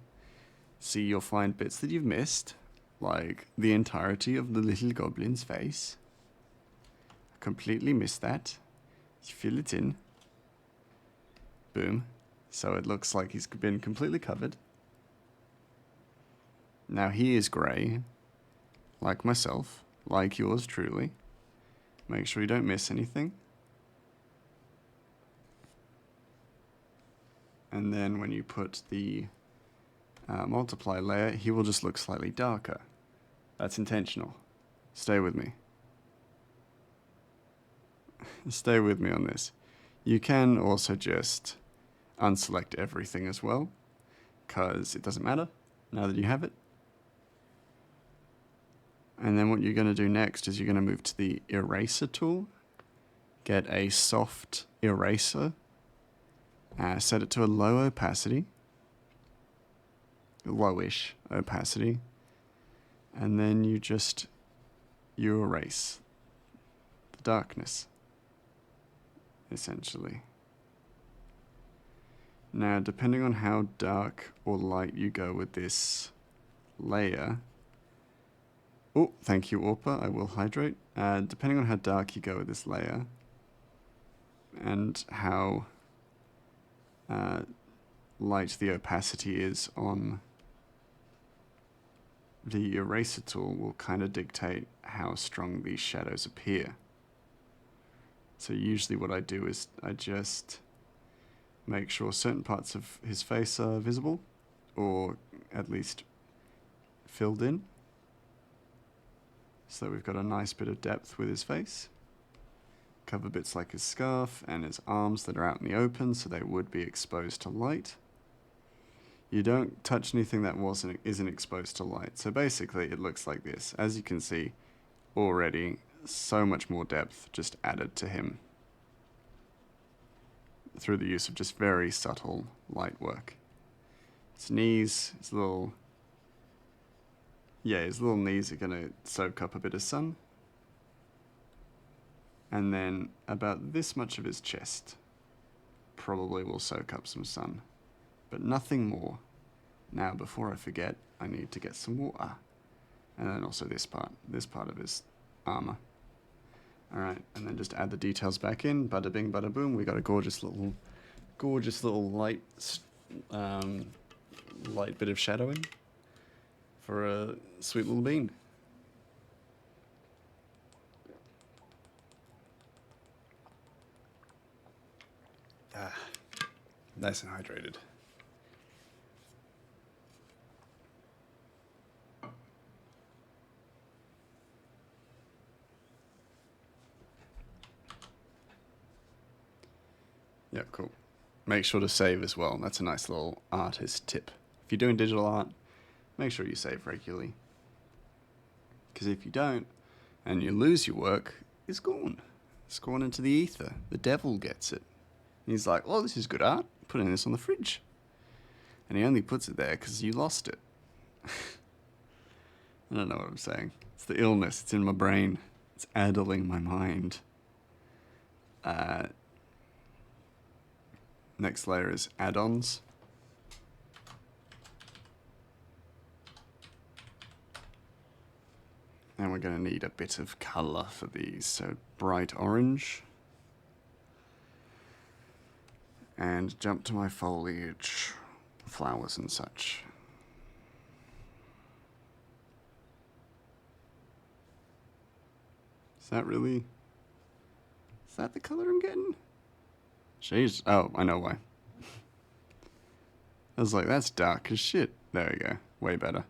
See, you'll find bits that you've missed, like the entirety of the little goblin's face. Completely missed that. You fill it in. Boom. So it looks like he's been completely covered. Now he is grey, like myself, like yours truly. Make sure you don't miss anything. And then when you put the multiply layer, he will just look slightly darker. That's intentional. Stay with me. Stay with me on this. You can also just unselect everything as well, because it doesn't matter now that you have it. And then what you're going to do next is you're going to move to the eraser tool, get a soft eraser, set it to a low opacity, lowish opacity, and then you erase the darkness, essentially. Now, depending on how dark or light you go with this layer, oh, thank you, Orpa, I will hydrate. Depending on how dark you go with this layer, and how light the opacity is on the eraser tool, will kind of dictate how strong these shadows appear. So usually what I do is I just make sure certain parts of his face are visible, or at least filled in, so that we've got a nice bit of depth with his face. Cover bits like his scarf and his arms that are out in the open, so they would be exposed to light. You don't touch anything that isn't exposed to light. So basically it looks like this. As you can see already, so much more depth just added to him through the use of just very subtle light work. His knees, his little knees are going to soak up a bit of sun. And then about this much of his chest probably will soak up some sun, but nothing more. Now, before I forget, I need to get some water. And then also this part of his armor. Alright, and then just add the details back in, bada bing, bada boom. We got a gorgeous little light bit of shadowing for a sweet little bean. Nice and hydrated. Yeah, cool. Make sure to save as well. That's a nice little artist tip. If you're doing digital art, make sure you save regularly. Because if you don't, and you lose your work, it's gone. It's gone into the ether. The devil gets it. And he's like, oh, this is good art. Putting this on the fridge. And he only puts it there because you lost it. I don't know what I'm saying. It's the illness. It's in my brain. It's addling my mind. Next layer is add-ons. And
we're going to need a bit of colour for these. So bright orange. And jump to my foliage, flowers and such. Is that really... Is that the colour I'm getting? Jeez. Oh, I know why. I was like, that's dark as shit. There we go. Way better.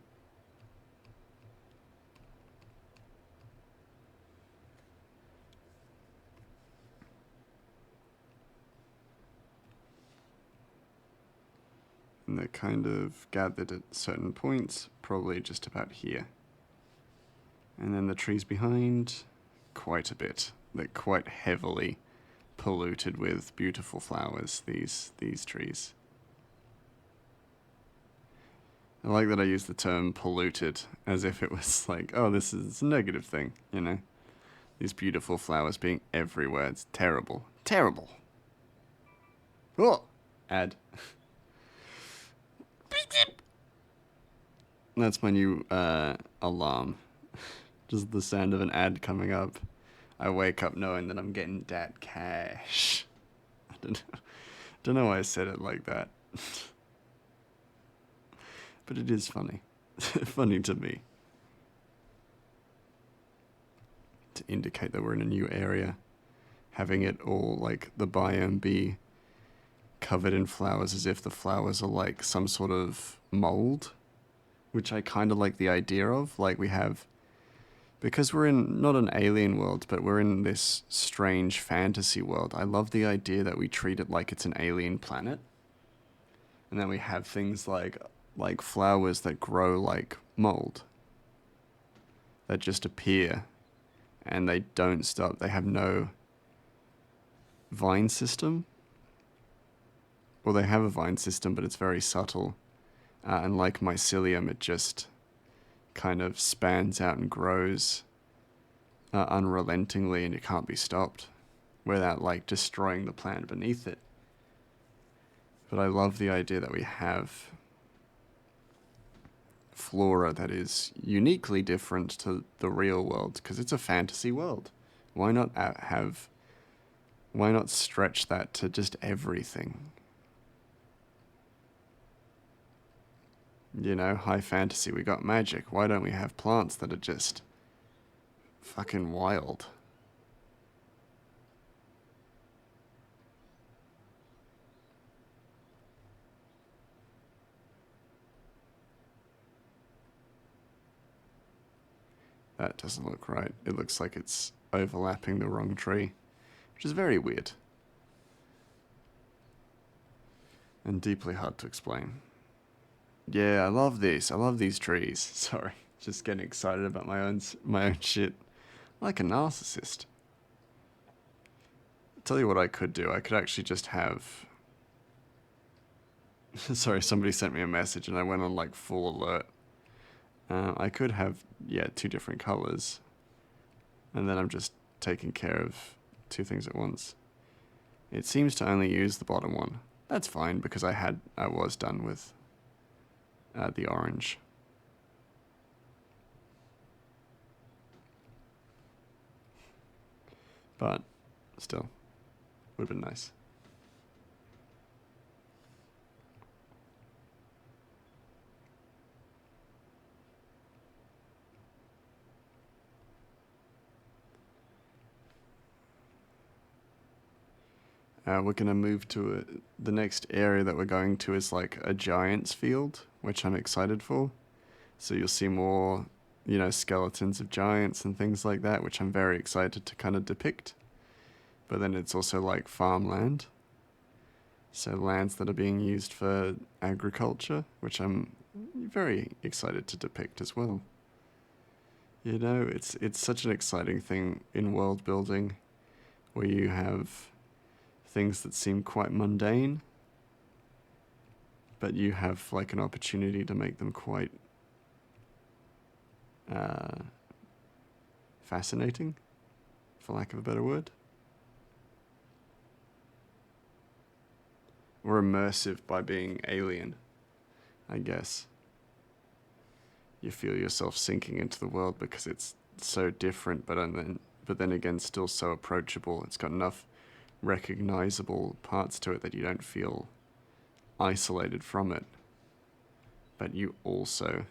And they're kind of gathered at certain points, probably just about here. And then the trees behind, quite a bit. They're quite heavily polluted with beautiful flowers, these trees. I like that I use the term polluted as if it was like, oh, this is a negative thing, you know? These beautiful flowers being everywhere. It's terrible. Terrible. Oh! Ad. That's my new alarm. Just the sound of an ad coming up. I wake up knowing that I'm getting dat cash. I don't know why I said it like that. But it is funny. Funny to me. To indicate that we're in a new area. Having it all, like, the biome be covered in flowers as if the flowers are like some sort of mold. Which I kind of like the idea of. Like, we have... Because we're in, not an alien world, but we're in this strange fantasy world. I love the idea that we treat it like it's an alien planet. And then we have things like flowers that grow like mold. That just appear. And they don't stop. They have no vine system. Well, they have a vine system, but it's very subtle. And like mycelium, it just kind of spans out and grows unrelentingly, and it can't be stopped without like destroying the plant beneath it. But I love the idea that we have flora that is uniquely different to the real world, because it's a fantasy world. Why not why not stretch that to just everything? You know, high fantasy, we got magic. Why don't we have plants that are just fucking wild? That doesn't look right. It looks like it's overlapping the wrong tree, which is very weird. And deeply hard to explain. Yeah, I love this. I love these trees. Sorry, just getting excited about my own shit. Like a narcissist. I'll tell you what I could do. I could actually just have... Sorry, somebody sent me a message and I went on like full alert. I could have, yeah, 2 different colors. And then I'm just taking care of 2 things at once. It seems to only use the bottom one. That's fine, because I was done with the orange. But still, would have been nice. We're going to move to the next area that we're going to is like a giant's field, which I'm excited for. So you'll see more, you know, skeletons of giants and things like that, which I'm very excited to kind of depict. But then it's also like farmland. So lands that are being used for agriculture, which I'm very excited to depict as well. You know, it's such an exciting thing in world building where you have things that seem quite mundane, but you have like an opportunity to make them quite fascinating, for lack of a better word. Or immersive by being alien, I guess. You feel yourself sinking into the world because it's so different, but then again still so approachable. It's got enough recognizable parts to it that you don't feel isolated from it, but you also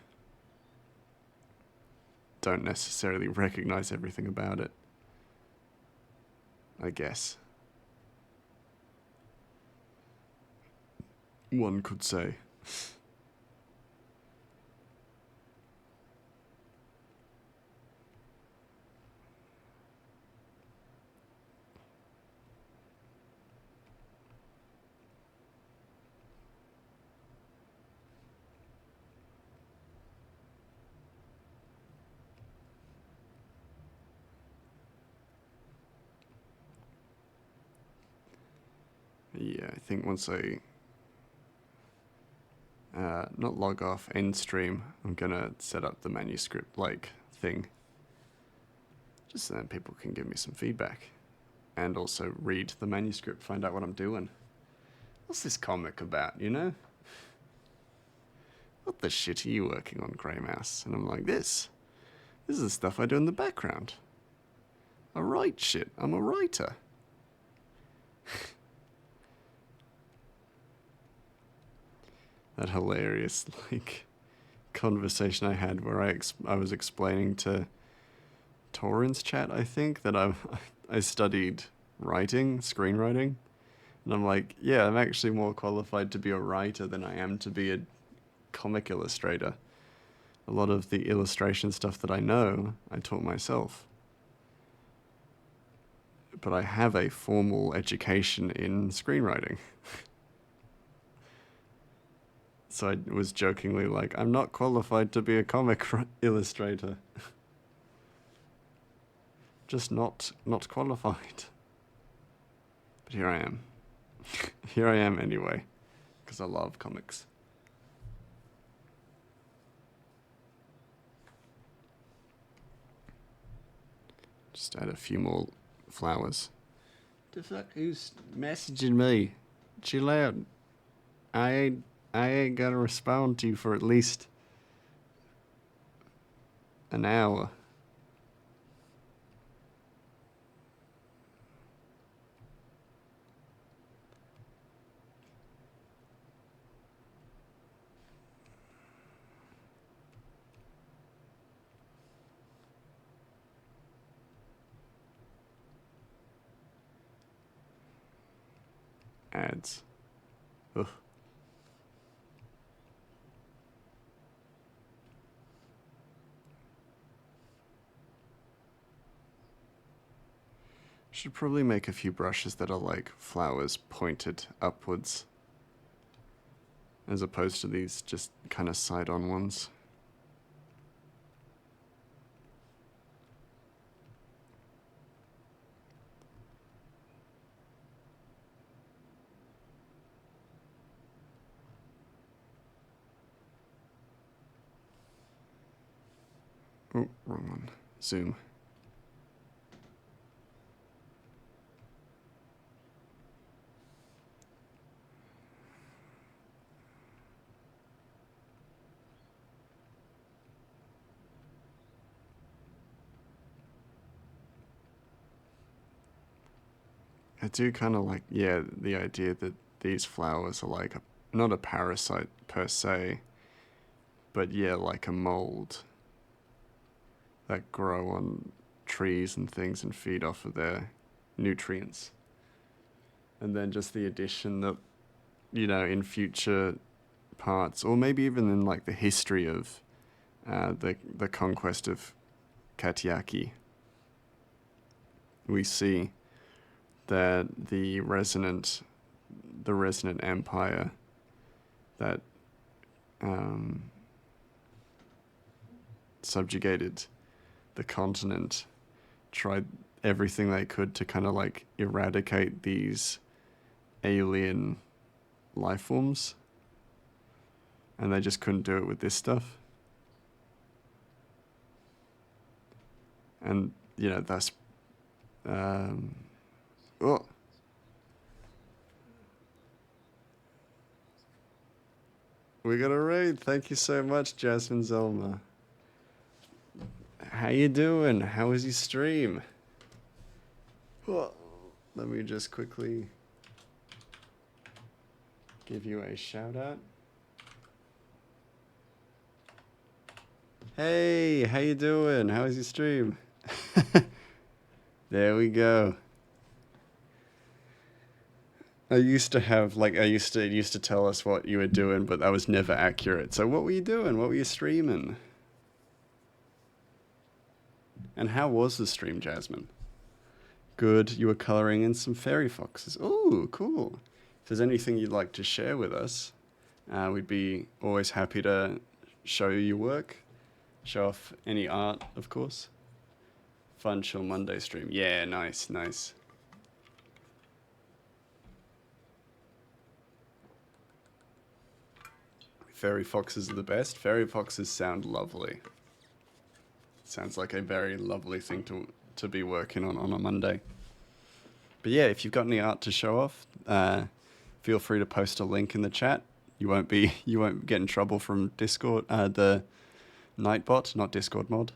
don't necessarily recognize everything about it, I guess. One could say. Yeah, I think once I not log off, end stream, I'm gonna set up the manuscript like thing, just so then people can give me some feedback, and also read the manuscript, find out what I'm doing. What's this comic about, you know? What the shit are you working on, Grey Mouse? And I'm like, this is the stuff I do in the background. I write shit. I'm a writer. That hilarious, like, conversation I had where I was explaining to Torrens chat, I think, that I studied writing, screenwriting. And I'm like, yeah, I'm actually more qualified to be a writer than I am to be a comic illustrator. A lot of the illustration stuff that I know, I taught myself. But I have a formal education in screenwriting. So I was jokingly like, I'm not qualified to be a comic illustrator. Just not qualified. But here I am. Here I am anyway, because I love comics. Just add a few more flowers. The fuck, who's messaging me? Chill out. I ain't gonna respond to you for at least an hour. Ads. Ugh. Should probably make a few brushes that are like flowers pointed upwards, as opposed to these just kind of side-on ones. Oh, wrong one. Zoom. I do kind of like, yeah, the idea that these flowers are like not a parasite per se, but yeah, like a mold that grow on trees and things and feed off of their nutrients. And then just the addition that, you know, in future parts, or maybe even in like the history of the conquest of Katiaki, we see that the resonant empire that subjugated the continent tried everything they could to kind of like eradicate these alien life forms, and they just couldn't do it with this stuff. And you know, that's oh, we got a raid. Thank you so much, Jasmine Zelma. how you doing? How was your stream? Well, let me just quickly give you a shout out. Hey, how you doing? How was your stream? There we go. I used to have like it used to tell us what you were doing, but that was never accurate. So what were you doing? What were you streaming? And how was the stream, Jasmine? Good. You were coloring in some fairy foxes. Ooh, cool. If there's anything you'd like to share with us, we'd be always happy to show you your work. Show off any art, of course. Fun chill Monday stream. Yeah, nice, nice. Fairy foxes are the best. Fairy foxes sound lovely. Sounds like a very lovely thing to be working on a Monday. But yeah, if you've got any art to show off, feel free to post a link in the chat. You won't get in trouble from Discord, the Nightbot, not Discord mod.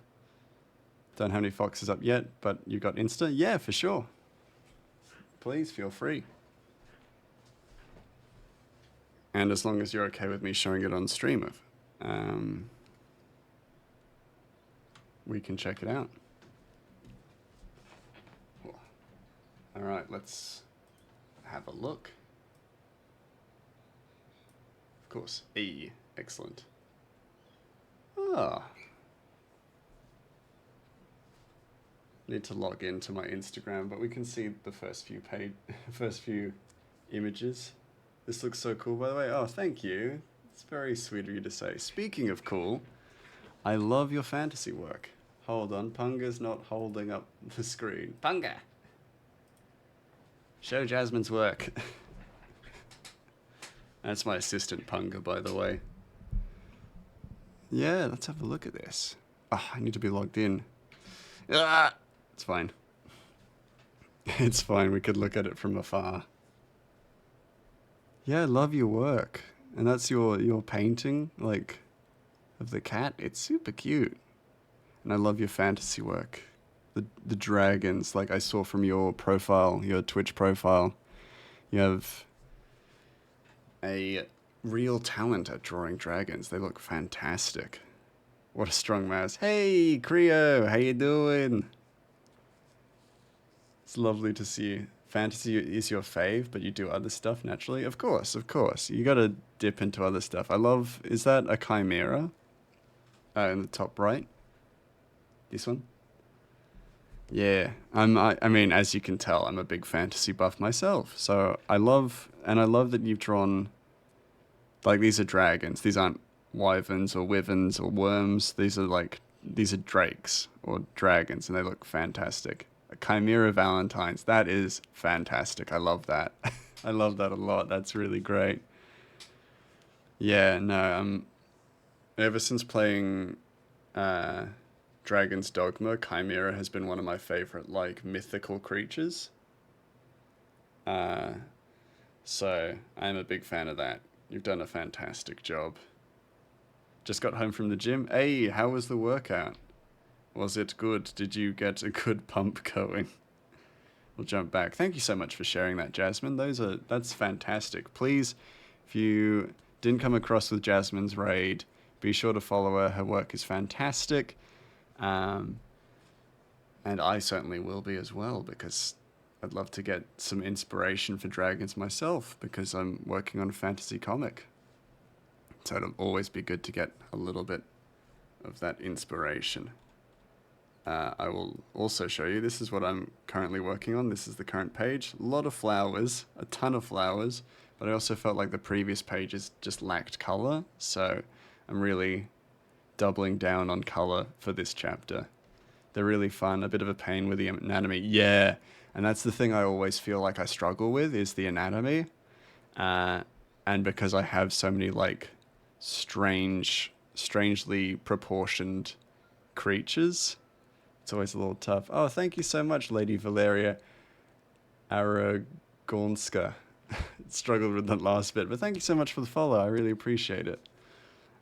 Don't have any foxes up yet, but you got Insta? Yeah, for sure. Please feel free. And as long as you're okay with me showing it on stream, we can check it out. All right, let's have a look. Of course, excellent. Ah. Need to log into my Instagram, but we can see the first few images. This looks so cool, by the way. Oh, thank you. It's very sweet of you to say. Speaking of cool, I love your fantasy work. Hold on, Punga's not holding up the screen. Punga! Show Jasmine's work. That's my assistant, Punga, by the way. Yeah, let's have a look at this. Oh, I need to be logged in. Ah! It's fine. It's fine, we could look at it from afar. Yeah, I love your work. And that's your painting, like, of the cat. It's super cute. And I love your fantasy work. The dragons, like I saw from your profile, your Twitch profile. You have a real talent at drawing dragons. They look fantastic. What a strong mouse. Hey, Creo, how you doing? It's lovely to see you. Fantasy is your fave, but you do other stuff naturally? Of course, of course. You gotta dip into other stuff. I love... Is that a chimera? In the top right? This one? Yeah. I mean, as you can tell, I'm a big fantasy buff myself. So I love that you've drawn... Like, these are dragons. These aren't wyverns or wyverns or worms. These are drakes or dragons, and they look fantastic. A Chimera Valentine's. That is fantastic. I love that. I love that a lot. That's really great. Yeah, no, ever since playing Dragon's Dogma, Chimera has been one of my favorite, like, mythical creatures. So I'm a big fan of that. You've done a fantastic job. Just got home from the gym. Hey, how was the workout? Was it good? Did you get a good pump going? We'll jump back. Thank you so much for sharing that, Jasmine. That's fantastic. Please, if you didn't come across with Jasmine's raid, be sure to follow her. Her work is fantastic. And I certainly will be as well, because I'd love to get some inspiration for dragons myself, because I'm working on a fantasy comic. So it'll always be good to get a little bit of that inspiration. I will also show you, this is what I'm currently working on. This is the current page. A lot of flowers, a ton of flowers, but I also felt like the previous pages just lacked color, so I'm really doubling down on color for this chapter. They're really fun, a bit of a pain with the anatomy. Yeah, and that's the thing I always feel like I struggle with, is the anatomy. And because I have so many, like, strangely proportioned creatures, it's always a little tough. Oh, thank you so much, Lady Valeria Aragonska. Struggled with that last bit, but thank you so much for the follow. I really appreciate it.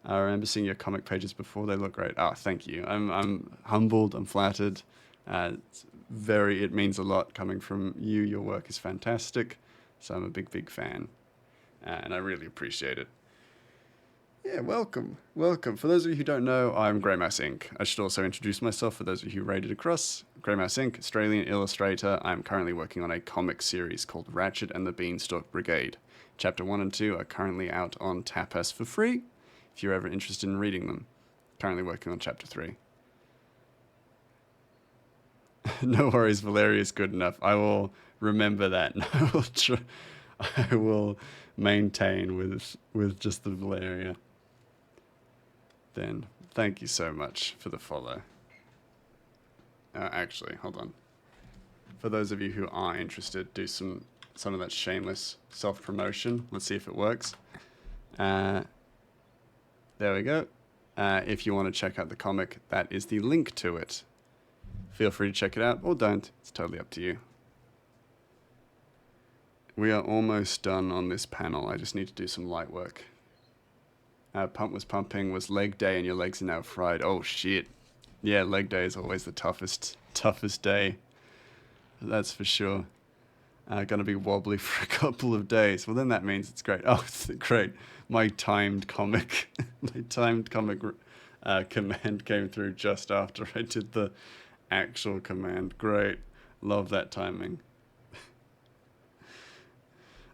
I remember seeing your comic pages before. They look great. Oh, thank you. I'm humbled. I'm flattered. It means a lot coming from you. Your work is fantastic. So I'm a big, big fan. And I really appreciate it. Yeah, welcome. Welcome. For those of you who don't know, I'm Grey Mouse Inc. I should also introduce myself for those of you who raided across. Grey Mouse Inc., Australian illustrator. I'm currently working on a comic series called Ratchet and the Beanstalk Brigade. Chapter 1 and 2 are currently out on Tapas for free, if you're ever interested in reading them. Currently working on Chapter 3. No worries, Valeria is good enough. I will remember that. I will maintain with just the Valeria. Then thank you so much for the follow. Actually, hold on. For those of you who are interested, do some of that shameless self-promotion. Let's see if it works. There we go. If you want to check out the comic, that is the link to it. Feel free to check it out, or don't. It's totally up to you. We are almost done on this panel. I just need to do some light work. Pump was pumping was leg day and your legs are now fried. Oh shit. Yeah, leg day is always the toughest day. That's for sure. Gonna be wobbly for a couple of days. Well, then that means it's great. Oh, it's great. My timed comic command came through just after I did the actual command. Great. Love that timing.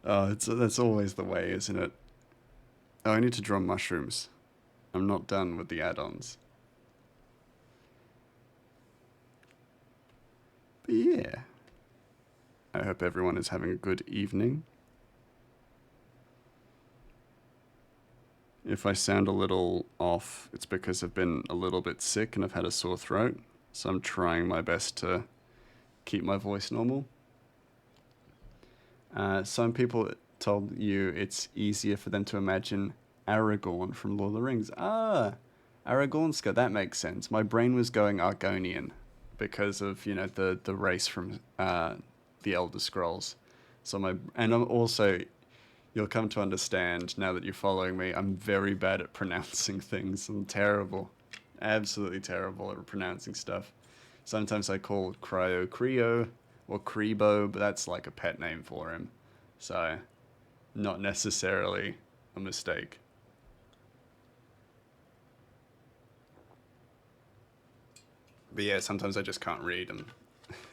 Oh, that's always the way, isn't it? Oh, I need to draw mushrooms. I'm not done with the add-ons. But yeah. I hope everyone is having a good evening. If I sound a little off, it's because I've been a little bit sick and I've had a sore throat. So I'm trying my best to keep my voice normal. Some people told you it's easier for them to imagine Aragorn from Lord of the Rings. Aragornska, that makes sense. My brain was going Argonian because of, the race from the Elder Scrolls. You'll come to understand now that you're following me, I'm very bad at pronouncing things. I'm terrible. Absolutely terrible at pronouncing stuff. Sometimes I call Cryo Creo or Crebo, but that's like a pet name for him. So, not necessarily a mistake. But yeah, sometimes I just can't read. I'm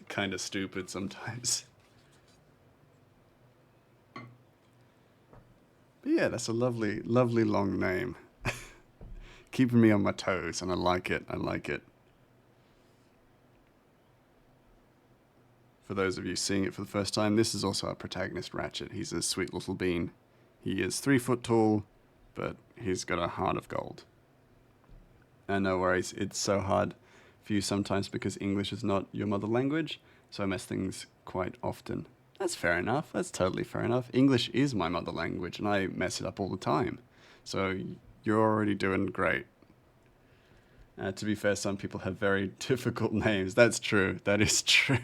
kind of stupid sometimes. But yeah, that's a lovely, lovely long name. Keeping me on my toes, and I like it. For those of you seeing it for the first time, this is also our protagonist, Ratchet. He's a sweet little bean. He is 3 foot tall, but he's got a heart of gold. And no worries, it's so hard for you sometimes because English is not your mother language, so I mess things quite often. That's fair enough. That's totally fair enough. English is my mother language, and I mess it up all the time. So you're already doing great. To be fair, some people have very difficult names. That's true. That is true.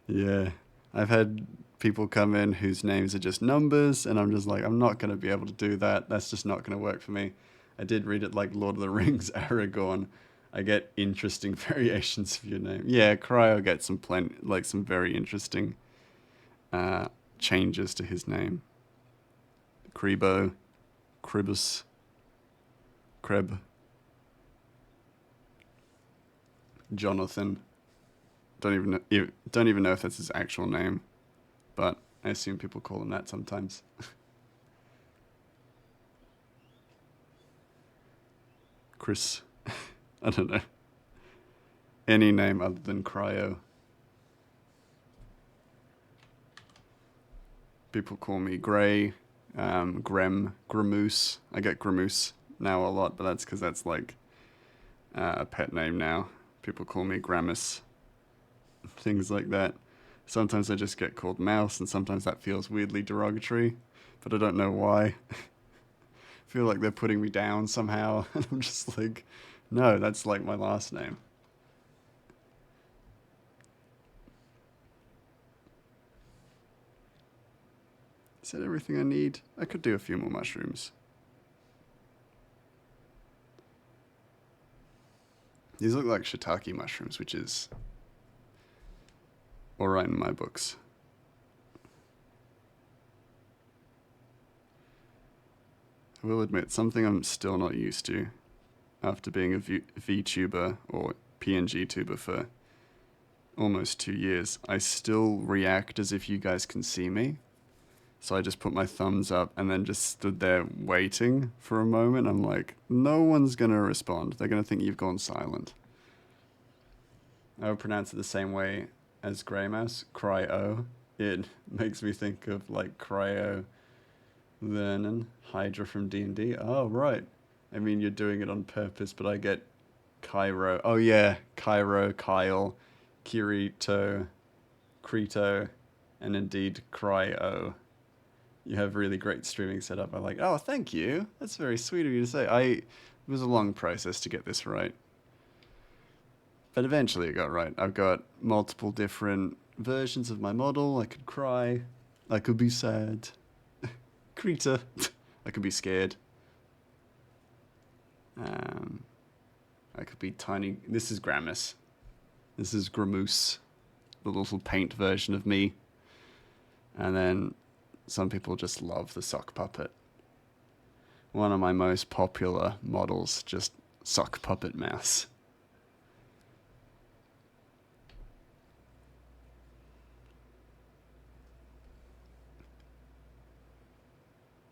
Yeah. I've had people come in whose names are just numbers, and I'm just like, I'm not going to be able to do that. That's just not going to work for me. I did read it like Lord of the Rings, Aragorn. I get interesting variations of your name. Yeah, Cryo gets some very interesting changes to his name. Crebo, Cribus, Creb, Jonathan. Don't even know if that's his actual name, but I assume people call him that sometimes. Chris. I don't know. Any name other than Cryo. People call me Grey, Grem, Gramoose. I get Gramoose now a lot, but that's because that's like a pet name now. People call me Gramus. Things like that. Sometimes I just get called Mouse, and sometimes that feels weirdly derogatory, but I don't know why. I feel like they're putting me down somehow, and I'm just like, no, that's like my last name. Is that everything I need? I could do a few more mushrooms. These look like shiitake mushrooms, which is alright in my books. I will admit, something I'm still not used to after being a VTuber or PNG tuber for almost 2 years. I still react as if you guys can see me. So I just put my thumbs up and then just stood there waiting for a moment. I'm like, no one's going to respond. They're going to think you've gone silent. I would pronounce it the same way as Grey Mouse, cryo. It makes me think of like Cryo Vernon, Hydra from D&D. Oh, right. I mean, you're doing it on purpose, but I get Cairo. Oh, yeah. Cairo, Kyle, Kirito, Crito, and indeed Cryo. You have really great streaming setup. I'm like, oh, thank you. That's very sweet of you to say. It was a long process to get this right. But eventually it got right. I've got multiple different versions of my model. I could cry. I could be sad. Krita. I could be scared. I could be tiny. This is Gramus. This is Gramoose. The little paint version of me. And then some people just love the sock puppet. One of my most popular models, just sock puppet mouse.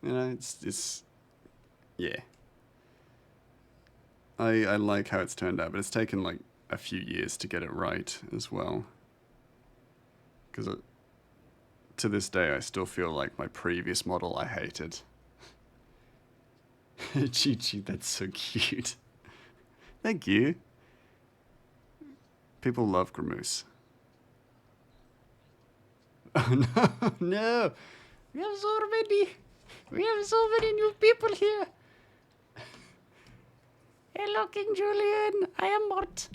You know, it's yeah. I like how it's turned out, but it's taken like a few years to get it right as well. Because to this day, I still feel like my previous model I hated. Chi-Chi, that's so cute. Thank you. People love Gramoose. Oh no, no! We have so many new people here. Hello, King Julian. I am Mort.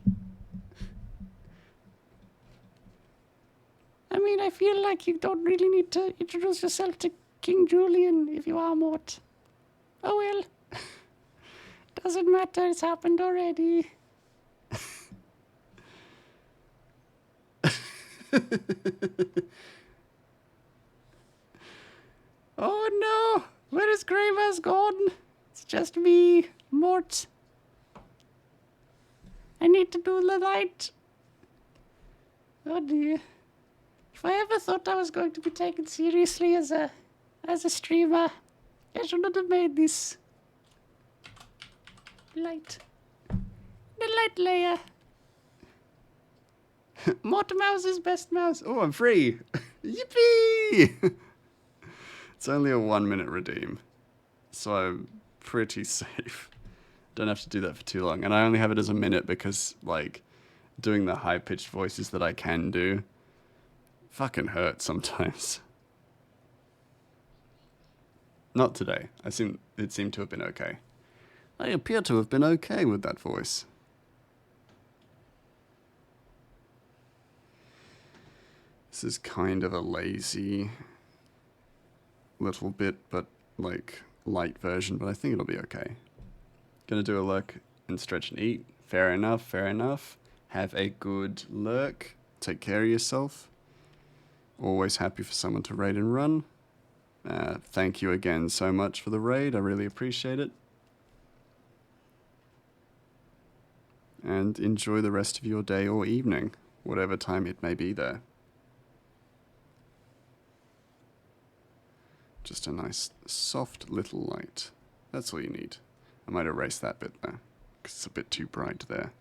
I mean, I feel like you don't really need to introduce yourself to King Julian if you are Mort. Oh well. Doesn't matter, it's happened already. Oh no! Where is Grey Mouse gone? It's just me, Mort. I need to do the light. Oh dear. If I ever thought I was going to be taken seriously as a streamer, I shouldn't have made this light. The light layer. Mort Mouse's best mouse. Oh, I'm free. Yippee! It's only a 1 minute redeem, so I'm pretty safe. Don't have to do that for too long. And I only have it as a minute because, like, doing the high-pitched voices that I can do fucking hurts sometimes. Not today. It seemed to have been okay. I appear to have been okay with that voice. This is kind of a lazy little bit, but like light version, but I think it'll be okay. Gonna do a lurk and stretch and eat. Fair enough, fair enough. Have a good lurk. Take care of yourself. Always happy for someone to raid and run. Thank you again so much for the raid. I really appreciate it. And enjoy the rest of your day or evening, whatever time it may be there. Just a nice, soft little light. That's all you need. I might erase that bit there, because it's a bit too bright there.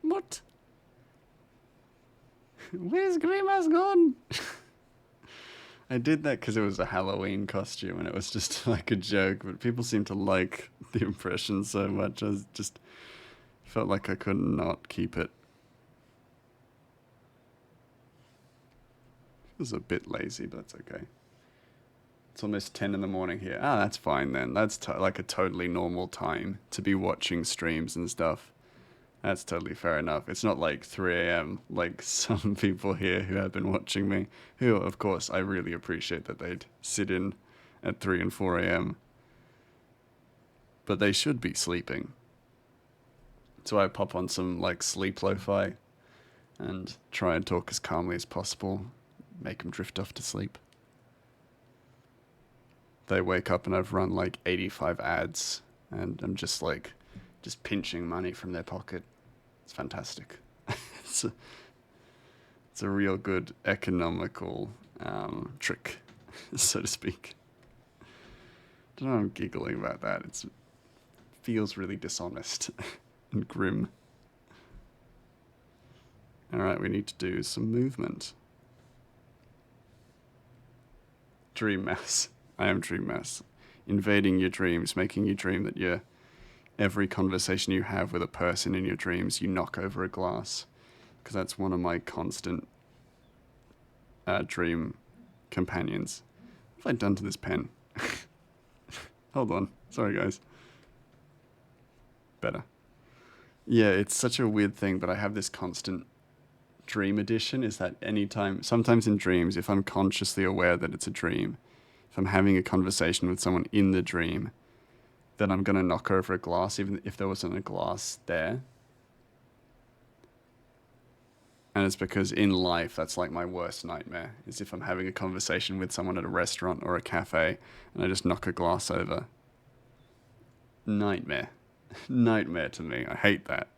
What? Where's Grey Mouse gone? I did that because it was a Halloween costume and it was just like a joke, but people seem to like the impression so much. I just felt like I could not keep it. Feels a bit lazy, but that's okay. It's almost 10 in the morning here. Ah, that's fine then. That's like a totally normal time to be watching streams and stuff. That's totally fair enough. It's not like 3 a.m. like some people here who have been watching me, who, of course, I really appreciate that they'd sit in at 3 and 4 a.m. but they should be sleeping. So I pop on some like sleep lo-fi and try and talk as calmly as possible, make them drift off to sleep. They wake up and I've run like 85 ads and I'm just pinching money from their pocket. It's fantastic. it's, a, it's a real good economical trick, so to speak. I don't know, I'm giggling about that. It feels really dishonest and grim. Alright, we need to do some movement. Dream Mouse. I am Dream Mouse. Invading your dreams, making you dream that every conversation you have with a person in your dreams, you knock over a glass. Because that's one of my constant dream companions. What have I done to this pen? Hold on. Sorry, guys. Better. Yeah, it's such a weird thing, but I have this constant dream addiction, is that sometimes in dreams, if I'm consciously aware that it's a dream, if I'm having a conversation with someone in the dream, then I'm going to knock over a glass, even if there wasn't a glass there. And it's because in life, that's like my worst nightmare, is if I'm having a conversation with someone at a restaurant or a cafe and I just knock a glass over. Nightmare. Nightmare to me. I hate that.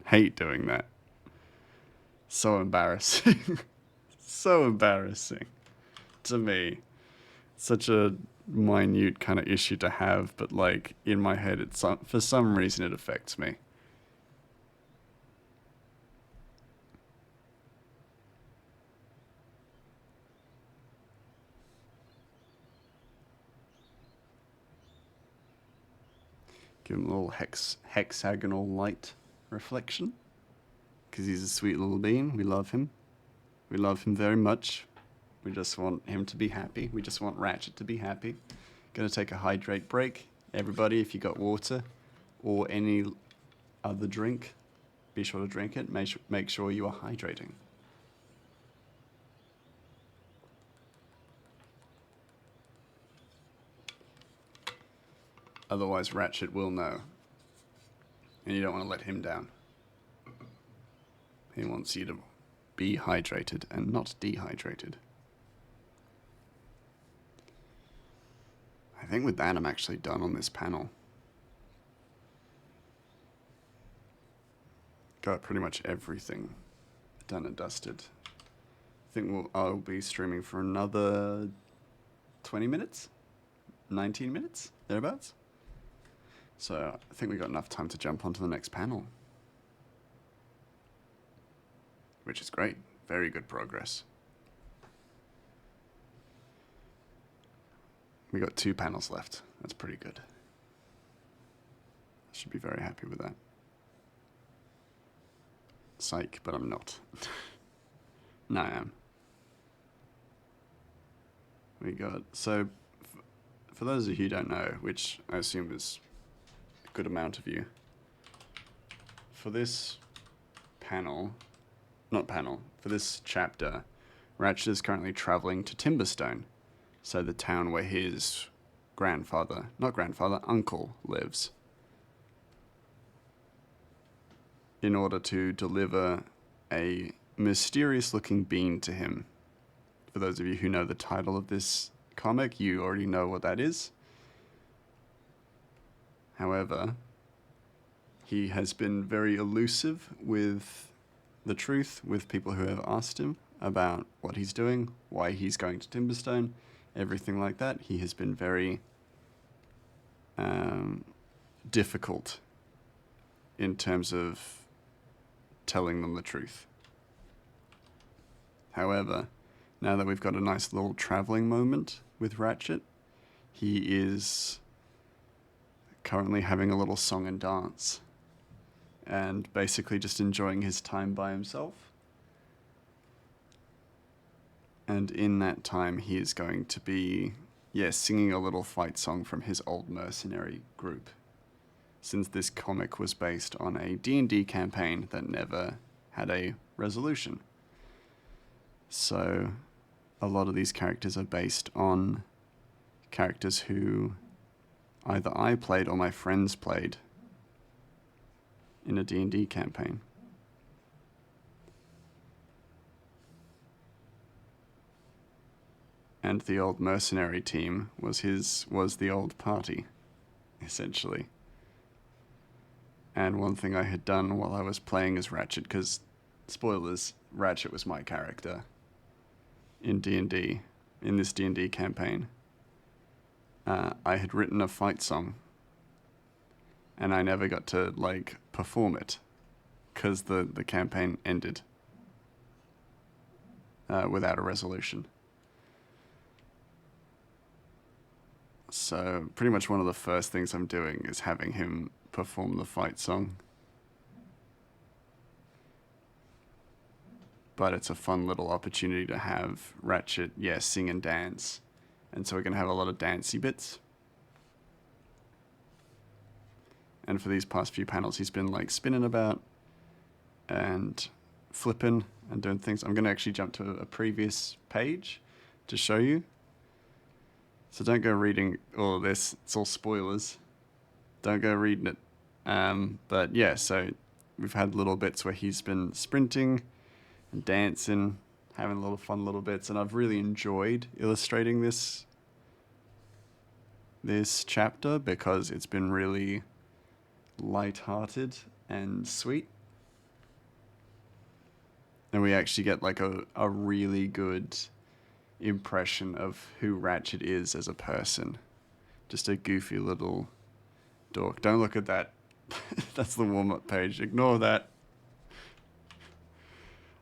Hate doing that. So embarrassing. So embarrassing to me. Such a minute kind of issue to have, but like in my head, for some reason it affects me. Give him a little hexagonal light reflection. Because he's a sweet little bean. We love him. We love him very much. We just want him to be happy. We just want Ratchet to be happy. Gonna take a hydrate break. Everybody, if you got water or any other drink, be sure to drink it. Make sure you are hydrating. Otherwise, Ratchet will know. And you don't want to let him down. He wants you to be hydrated and not dehydrated. I think with that, I'm actually done on this panel. Got pretty much everything done and dusted. I think I'll be streaming for another 20 minutes? 19 minutes? Thereabouts? So I think we got enough time to jump onto the next panel. Which is great. Very good progress. We got 2 panels left. That's pretty good. I should be very happy with that. Psych, but I'm not. No, I am. We got... So, for those of you who don't know, which I assume is a good amount of you, for this for this chapter, Ratchet is currently traveling to Timberstone, so the town where his uncle lives, in order to deliver a mysterious-looking bean to him. For those of you who know the title of this comic, you already know what that is. However, he has been very elusive with the truth, with people who have asked him about what he's doing, why he's going to Timberstone, everything like that. He has been very difficult in terms of telling them the truth. However, now that we've got a nice little traveling moment with Ratchet, he is currently having a little song and dance and basically just enjoying his time by himself. And in that time, he is going to be, singing a little fight song from his old mercenary group, since this comic was based on a D&D campaign that never had a resolution. So a lot of these characters are based on characters who either I played or my friends played in a D&D campaign. And the old mercenary team was the old party, essentially. And one thing I had done while I was playing as Ratchet, because, spoilers, Ratchet was my character in D&D, in this D&D campaign. I had written a fight song, and I never got to, like, perform it, because the campaign ended without a resolution. So pretty much one of the first things I'm doing is having him perform the fight song. But it's a fun little opportunity to have Ratchet, sing and dance. And so we're going to have a lot of dancey bits. And for these past few panels, he's been like spinning about and flipping and doing things. I'm going to actually jump to a previous page to show you. So don't go reading all of this. It's all spoilers. Don't go reading it. But yeah, so we've had little bits where he's been sprinting and dancing, having little fun little bits, and I've really enjoyed illustrating this chapter because it's been really light-hearted and sweet. And we actually get like a really good impression of who Ratchet is as a person. Just a goofy little dork. Don't look at that. That's the warm-up page. Ignore that.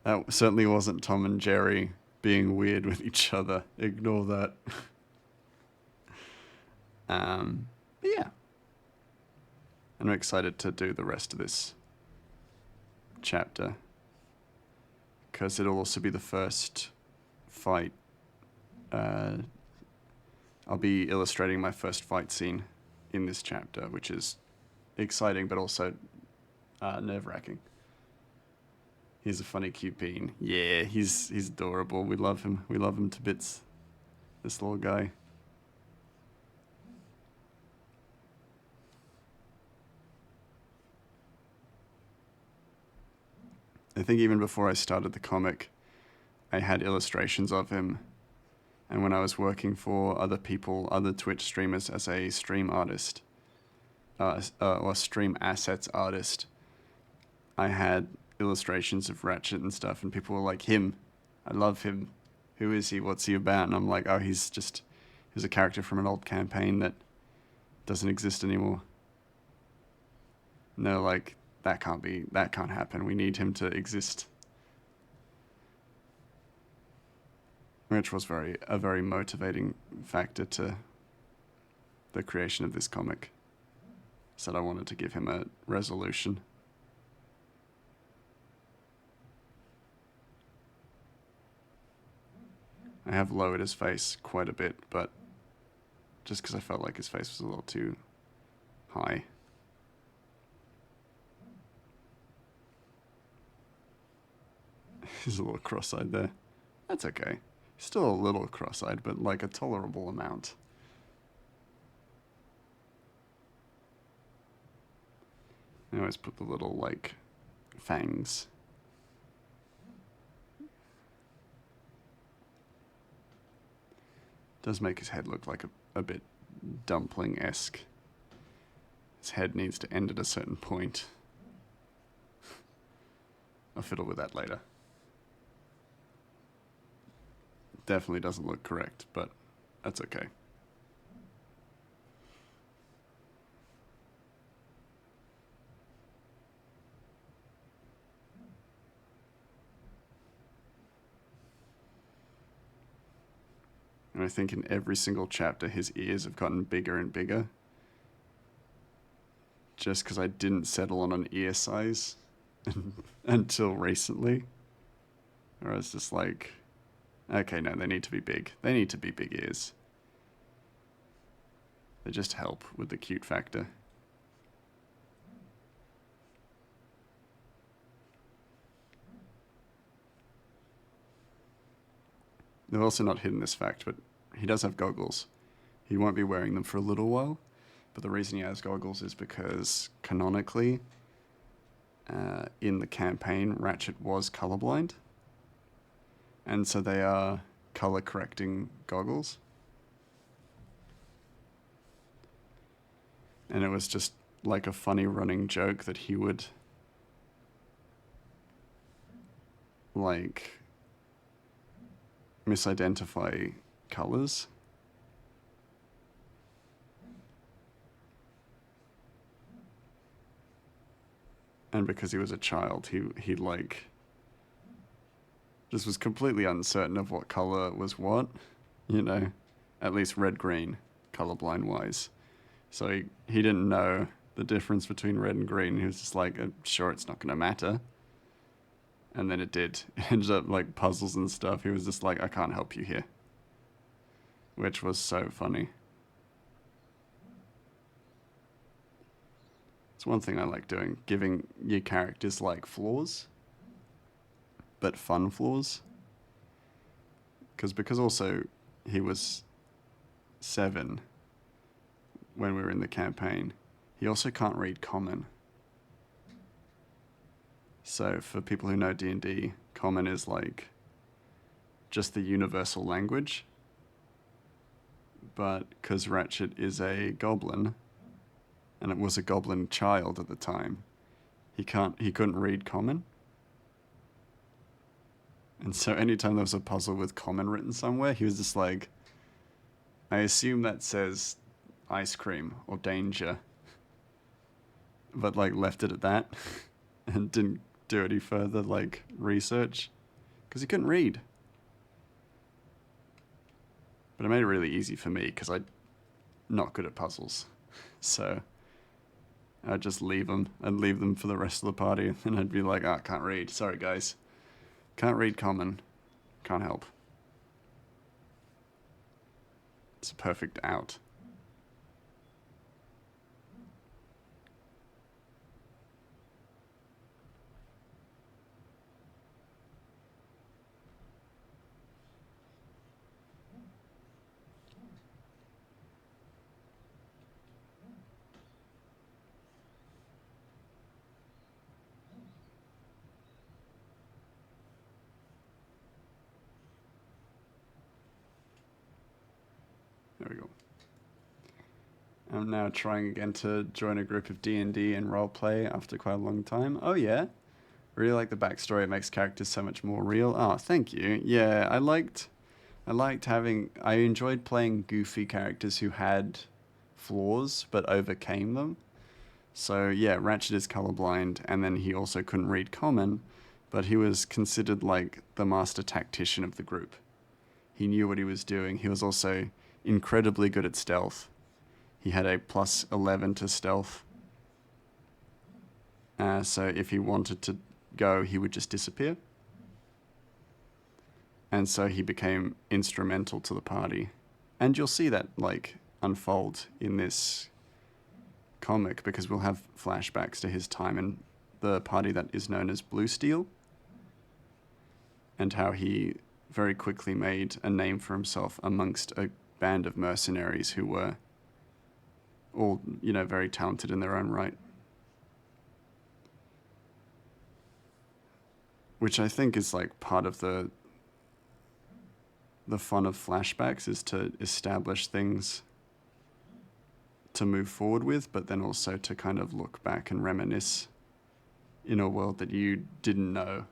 That certainly wasn't Tom and Jerry being weird with each other. Ignore that. But yeah. And I'm excited to do the rest of this chapter, because it'll also be the first fight. I'll be illustrating my first fight scene in this chapter, which is exciting but also nerve-wracking. He's a funny cute bean. Yeah, he's adorable. We love him. We love him to bits. This little guy. I think even before I started the comic, I had illustrations of him. And when I was working for other people, other Twitch streamers as a stream artist, or stream assets artist, I had illustrations of Ratchet and stuff, and people were like, him, I love him. Who is he? What's he about? And I'm like, oh, he's a character from an old campaign that doesn't exist anymore. And they're like, that can't happen. We need him to exist. Which was a very motivating factor to the creation of this comic. Said I wanted to give him a resolution. I have lowered his face quite a bit, but just because I felt like his face was a little too high. He's a little cross-eyed there. That's okay. Still a little cross-eyed, but like a tolerable amount. I always put the little, like, fangs. Does make his head look like a bit dumpling-esque. His head needs to end at a certain point. I'll fiddle with that later. Definitely doesn't look correct, but that's okay. And I think in every single chapter, his ears have gotten bigger and bigger. Just because I didn't settle on an ear size until recently. Or I was just like, okay, no, they need to be big. They need to be big ears. They just help with the cute factor. They've also not hidden this fact, but he does have goggles. He won't be wearing them for a little while, But the reason he has goggles is because canonically, in the campaign, Ratchet was colorblind. And so they are color correcting goggles. And it was just like a funny running joke that he would like misidentify colors. And because he was a child, he like just was completely uncertain of what color was what, you know, at least red green, colorblind wise. So he didn't know the difference between red and green. He was just like, sure, it's not going to matter. And then it did. It ended up like puzzles and stuff. He was just like, I can't help you here. Which was so funny. It's one thing I like doing, giving your characters like flaws, but fun flaws. Because also he was 7 when we were in the campaign. He also can't read Common. So for people who know D&D, Common is like just the universal language. But because Ratchet is a goblin, and it was a goblin child at the time, he couldn't read Common. And so anytime there was a puzzle with Common written somewhere, he was just like, I assume that says ice cream or danger. But like left it at that and didn't do any further like research because he couldn't read. But it made it really easy for me because I'm not good at puzzles. So I'd just leave them. I'd leave them for the rest of the party and I'd be like, I can't read. Sorry, guys. Can't read Common. Can't help. It's a perfect out. There we go. I'm now trying again to join a group of D&D and roleplay after quite a long time. Oh yeah? Really like the backstory. It makes characters so much more real. Oh, thank you. Yeah, I enjoyed playing goofy characters who had flaws but overcame them. So yeah, Ratchet is colorblind, and then he also couldn't read Common, but he was considered like the master tactician of the group. He knew what he was doing. He was also incredibly good at stealth. He had a plus 11 to stealth. So if he wanted to go, he would just disappear. And so he became instrumental to the party. And you'll see that like unfold in this comic because we'll have flashbacks to his time in the party that is known as Blue Steel and how he very quickly made a name for himself amongst a band of mercenaries who were all, very talented in their own right. Which I think is like part of the fun of flashbacks is to establish things to move forward with, but then also to kind of look back and reminisce in a world that you didn't know.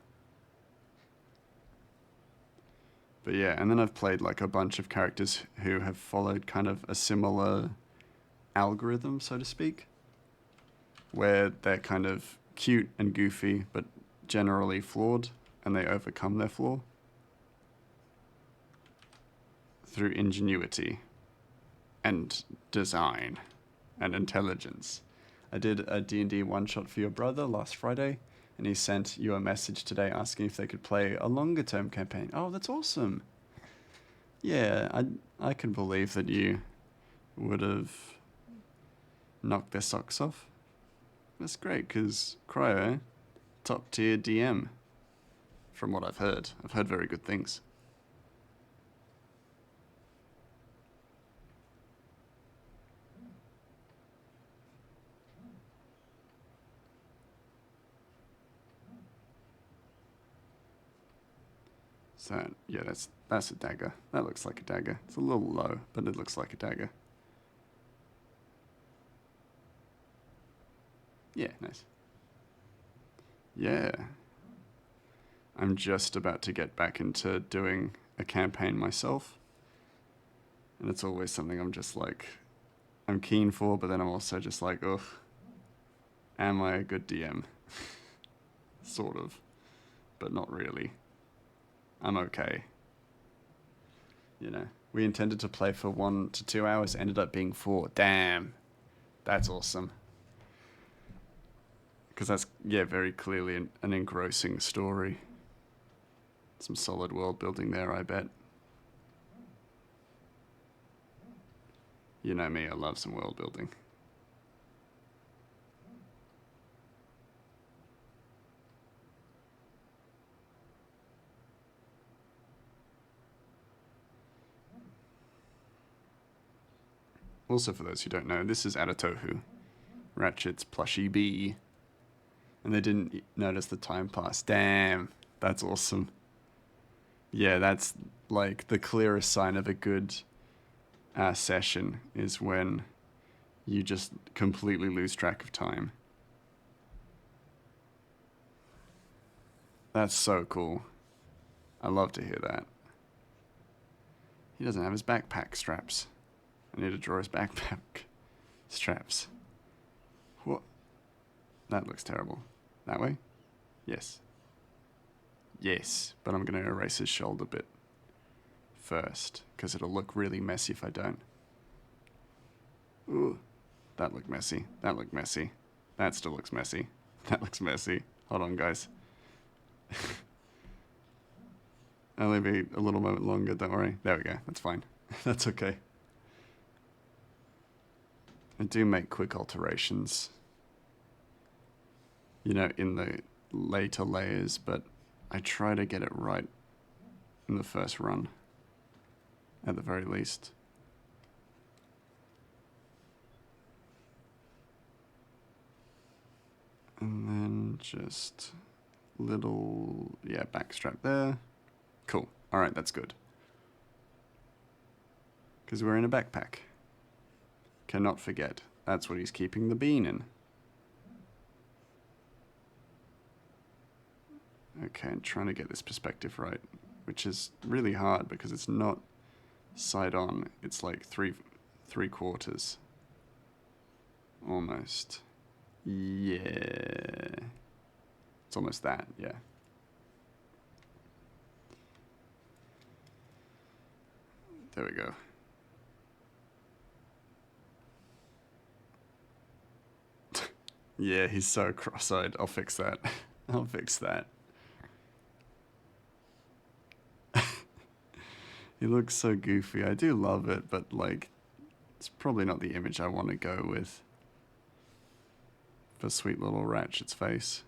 But yeah, and then I've played like a bunch of characters who have followed kind of a similar algorithm, so to speak, where they're kind of cute and goofy, but generally flawed, and they overcome their flaw through ingenuity and design and intelligence. I did a D&D one-shot for your brother last Friday, and he sent you a message today asking if they could play a longer-term campaign. Oh, that's awesome. Yeah, I can believe that you would have knocked their socks off. That's great, because Cryo, top-tier DM, from what I've heard. I've heard very good things. So, yeah, that's a dagger. That looks like a dagger. It's a little low, but it looks like a dagger. Yeah, nice. Yeah. I'm just about to get back into doing a campaign myself. And it's always something I'm just like, I'm keen for, but then I'm also just like, ugh, am I a good DM? Sort of, but not really. I'm okay. You know, we intended to play for 1 to 2 hours, ended up being 4. Damn, that's awesome. Because that's, yeah, very clearly an engrossing story. Some solid world building there, I bet. You know me, I love some world building. Also, for those who don't know, this is Adatohu, Ratchet's plushy bee. And they didn't notice the time pass. Damn, that's awesome. Yeah, that's like the clearest sign of a good session is when you just completely lose track of time. That's so cool. I love to hear that. He doesn't have his backpack straps. I need to draw his backpack straps. What? That looks terrible. That way? Yes. Yes, but I'm going to erase his shoulder bit first, because it'll look really messy if I don't. Ooh, that looked messy. That looked messy. That still looks messy. That looks messy. Hold on, guys. I'll leave it a little moment longer, don't worry. There we go, that's fine. That's okay. I do make quick alterations, you know, in the later layers, but I try to get it right in the first run, at the very least. And then just little, yeah, backstrap there. Cool. All right, that's good. Because we're in a backpack. Cannot forget, that's what he's keeping the bean in. Okay, I'm trying to get this perspective right, which is really hard because it's not side on. It's like three quarters. Almost. Yeah. It's almost that, yeah. There we go. Yeah, he's so cross-eyed. I'll fix that. I'll fix that. He looks so goofy. I do love it, but like, it's probably not the image I want to go with for sweet little Ratchet's face.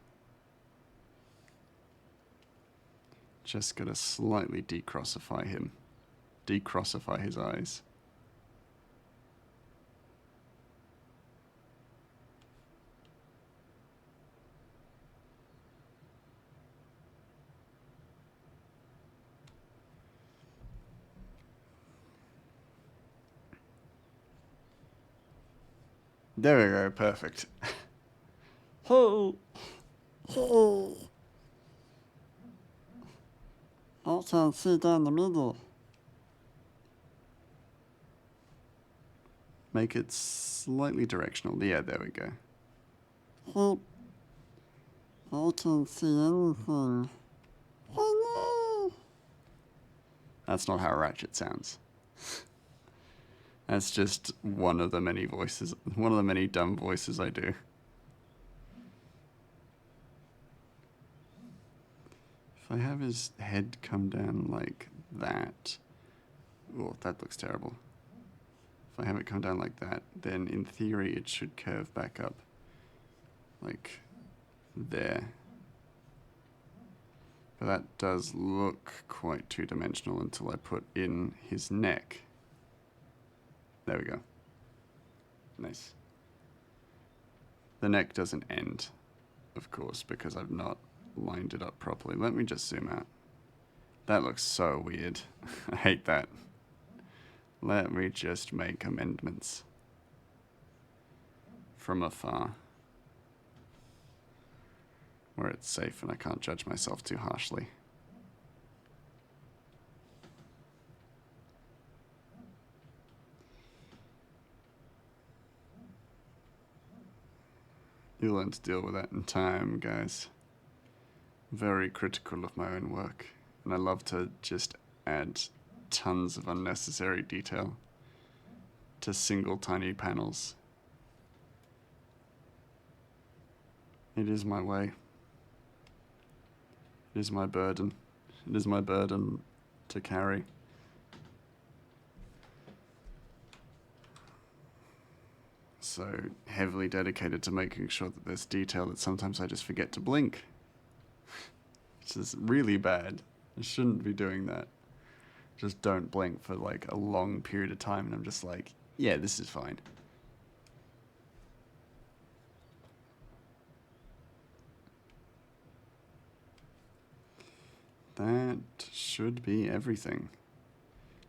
Just gotta slightly decrossify him. Decrossify his eyes. There we go, perfect.
Hey, hey. I can see down the middle.
Make it slightly directional. Yeah, there we go.
Hey, I can see anything. Hello.
That's not how Ratchet sounds. That's just one of the many voices, one of the many dumb voices I do. If I have his head come down like that, oh, that looks terrible. If I have it come down like that, then in theory it should curve back up, like there. But that does look quite two-dimensional until I put in his neck. There we go. Nice. The neck doesn't end, of course, because I've not lined it up properly. Let me just zoom out. That looks so weird. I hate that. Let me just make amendments. From afar. Where it's safe and I can't judge myself too harshly. You'll learn to deal with that in time, guys. Very critical of my own work. And I love to just add tons of unnecessary detail to single tiny panels. It is my way. It is my burden. It is my burden to carry. So heavily dedicated to making sure that there's detail that sometimes I just forget to blink. Which is really bad. I shouldn't be doing that. Just don't blink for like a long period of time and I'm just like, yeah, this is fine. That should be everything.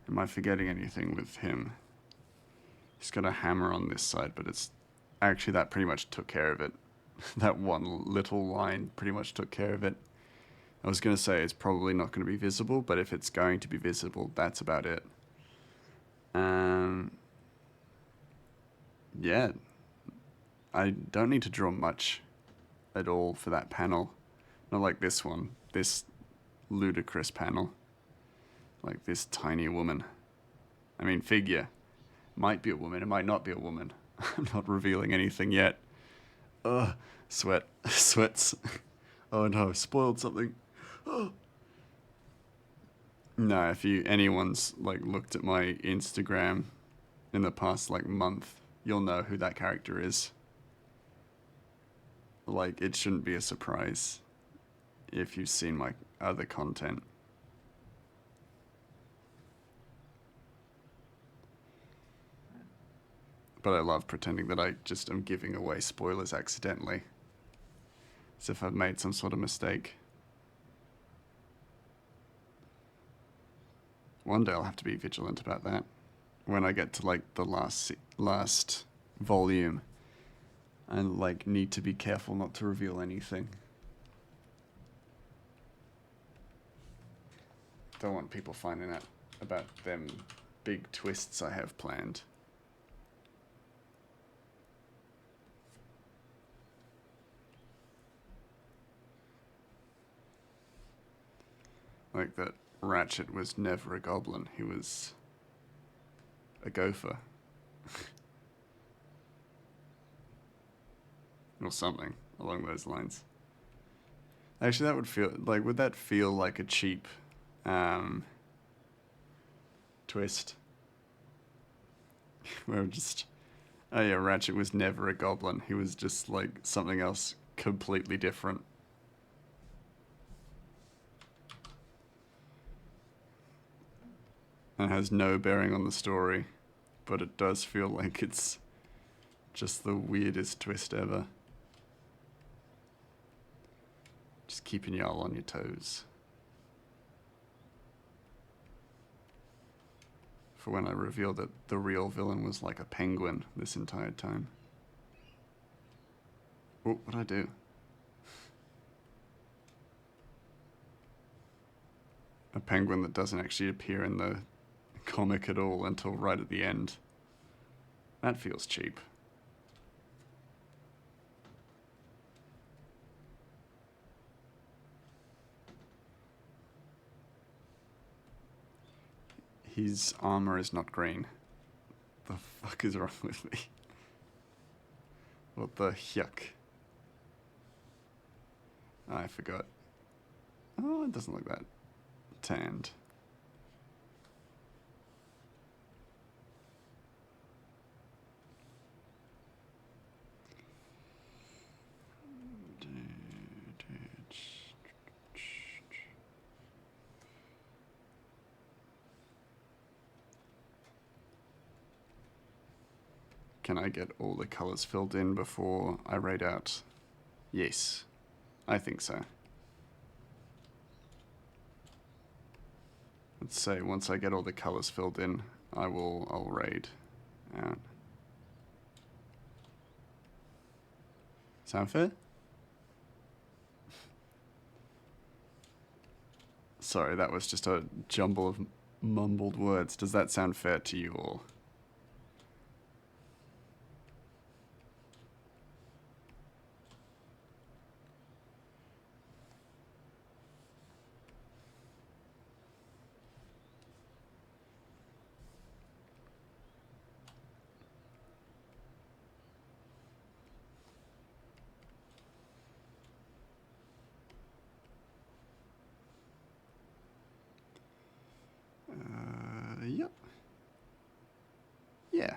Am I forgetting anything with him? He's got a hammer on this side, but it's actually that pretty much took care of it. That one little line pretty much took care of it. I was going to say it's probably not going to be visible, but if it's going to be visible, that's about it. Yeah. I don't need to draw much at all for that panel. Not like this one. This ludicrous panel. Like this tiny woman. I mean, figure. Might be a woman, it might not be a woman. I'm not revealing anything yet. Ugh, sweat. Sweats. Oh no, spoiled something. Oh. No, if anyone's like looked at my Instagram in the past like month, you'll know who that character is. Like, it shouldn't be a surprise if you've seen my other content. But I love pretending that I just am giving away spoilers accidentally. As if I've made some sort of mistake. One day I'll have to be vigilant about that. When I get to like the last volume, I like need to be careful not to reveal anything. Don't want people finding out about them big twists I have planned. Like that Ratchet was never a goblin, he was a gopher. Or something along those lines. Actually, that would feel like, would that feel like a cheap twist? Where just, oh yeah, Ratchet was never a goblin, he was just like something else completely different. And has no bearing on the story, but it does feel like it's just the weirdest twist ever. Just keeping y'all on your toes. For when I revealed that the real villain was like a penguin this entire time. Oh, what'd I do? A penguin that doesn't actually appear in the comic at all until right at the end. That feels cheap. His armor is not green. The fuck is wrong with me? What the yuck? I forgot. Oh, it doesn't look that tanned. Can I get all the colors filled in before I raid out? Yes, I think so. let's say once I get all the colors filled in, I'll raid out. Sound fair? Sorry, that was just a jumble of mumbled words. Does that sound fair to you all? Yep. Yeah.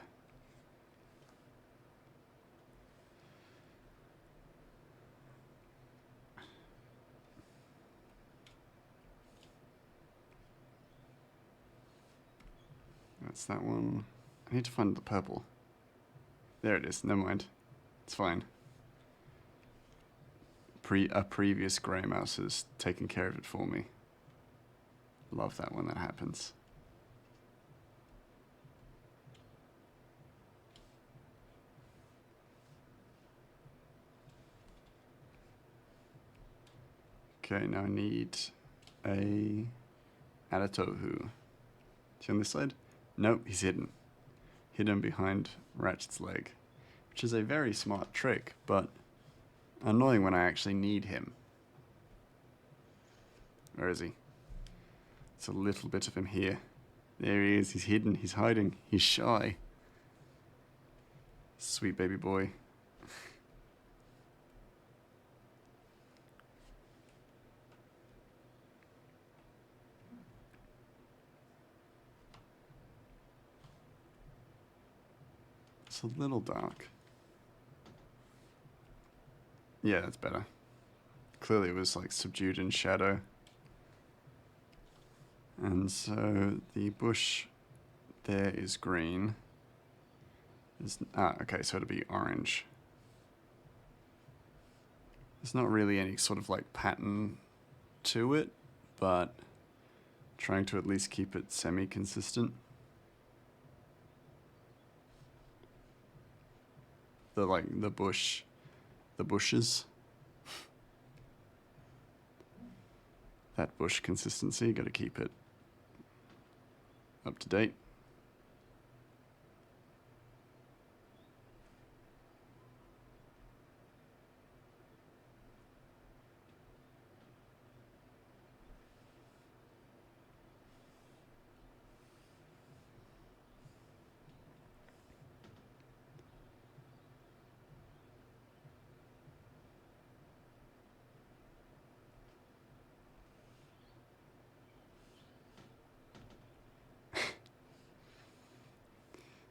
That's that one. I need to find the purple. There it is. Never mind. It's fine. A previous grey mouse has taken care of it for me. Love that when that happens. Okay, now I need a Adatohu. Is he on this side? Nope, he's hidden. Hidden behind Ratchet's leg. Which is a very smart trick, but annoying when I actually need him. Where is he? It's a little bit of him here. There he is, he's hidden, he's hiding, he's shy. Sweet baby boy. It's a little dark. Yeah, that's better. Clearly it was like subdued in shadow. And so the bush there is green. Okay, so it'll be orange. There's not really any sort of like pattern to it, but trying to at least keep it semi-consistent. The bushes. That bush consistency, gotta keep it up to date.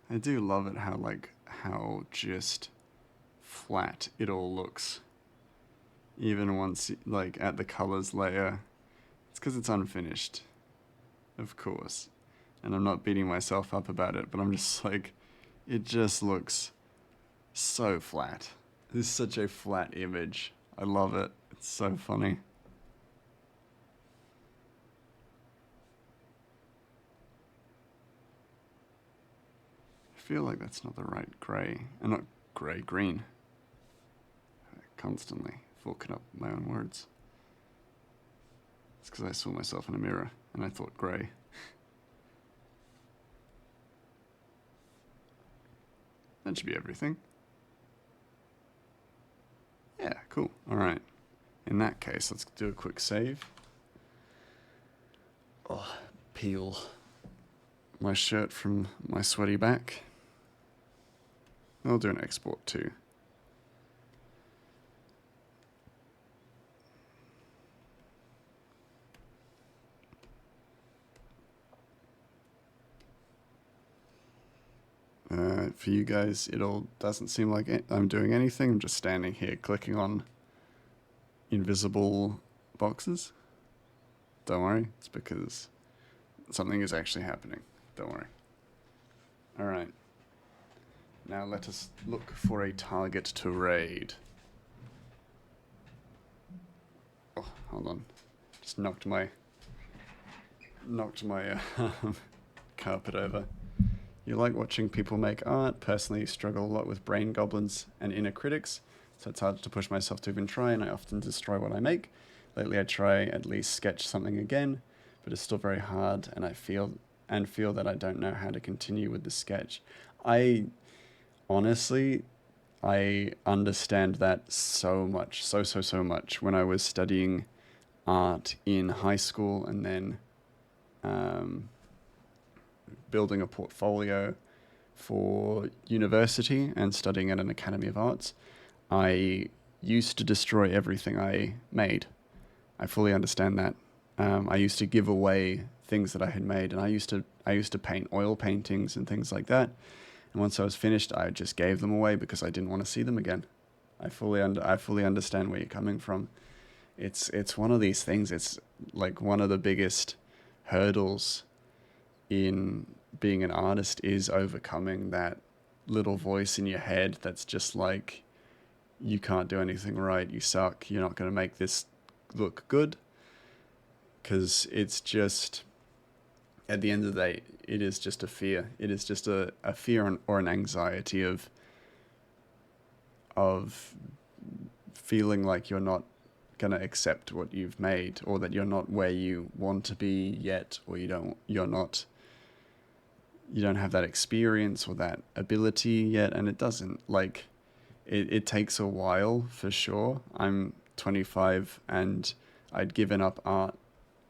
I do love it how just flat it all looks. Even once, like, at the colors layer. It's because it's unfinished. Of course. And I'm not beating myself up about it, but I'm just like, it just looks so flat. This is such a flat image. I love it. It's so funny. I feel like that's not the right grey. Not grey, green. Constantly forking up my own words. It's because I saw myself in a mirror and I thought grey. That should be everything. Yeah, cool. Alright. In that case, let's do a quick save. Oh, peel my shirt from my sweaty back. I'll do an export too. For you guys, it all doesn't seem like I'm doing anything. I'm just standing here clicking on invisible boxes. Don't worry, it's because something is actually happening. Don't worry. Alright. Now let us look for a target to raid. Oh, hold on. Just knocked my knocked my carpet over. You like watching people make art. Personally, struggle a lot with brain goblins and inner critics, so it's hard to push myself to even try, and I often destroy what I make. Lately, I try at least sketch something again, but it's still very hard, and I feel that I don't know how to continue with the sketch. I honestly, I understand that so much, so much. When I was studying art in high school and then um, building a portfolio for university and studying at an Academy of Arts, I used to destroy everything I made. I fully understand that. I used to give away things that I had made, and I used to paint oil paintings and things like that. And once I was finished, I just gave them away because I didn't want to see them again. I fully understand where you're coming from. It's one of these things. It's like one of the biggest hurdles in being an artist is overcoming that little voice in your head that's just like, you can't do anything right, you suck, you're not going to make this look good. Because it's just, at the end of the day, it is just a fear. It is just a fear or an anxiety of feeling like you're not going to accept what you've made, or that you're not where you want to be yet, or you don't have that experience or that ability yet. And it doesn't, like, it takes a while for sure. I'm 25 and I'd given up art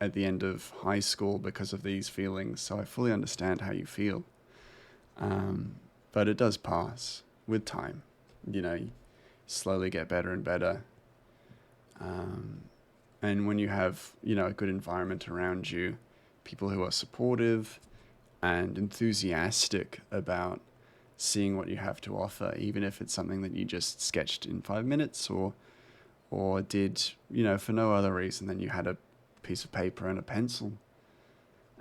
at the end of high school because of these feelings, so I fully understand how you feel. But it does pass with time. You slowly get better and better. And when you have, a good environment around you, people who are supportive and enthusiastic about seeing what you have to offer, even if it's something that you just sketched in 5 minutes or did, for no other reason than you had a piece of paper and a pencil.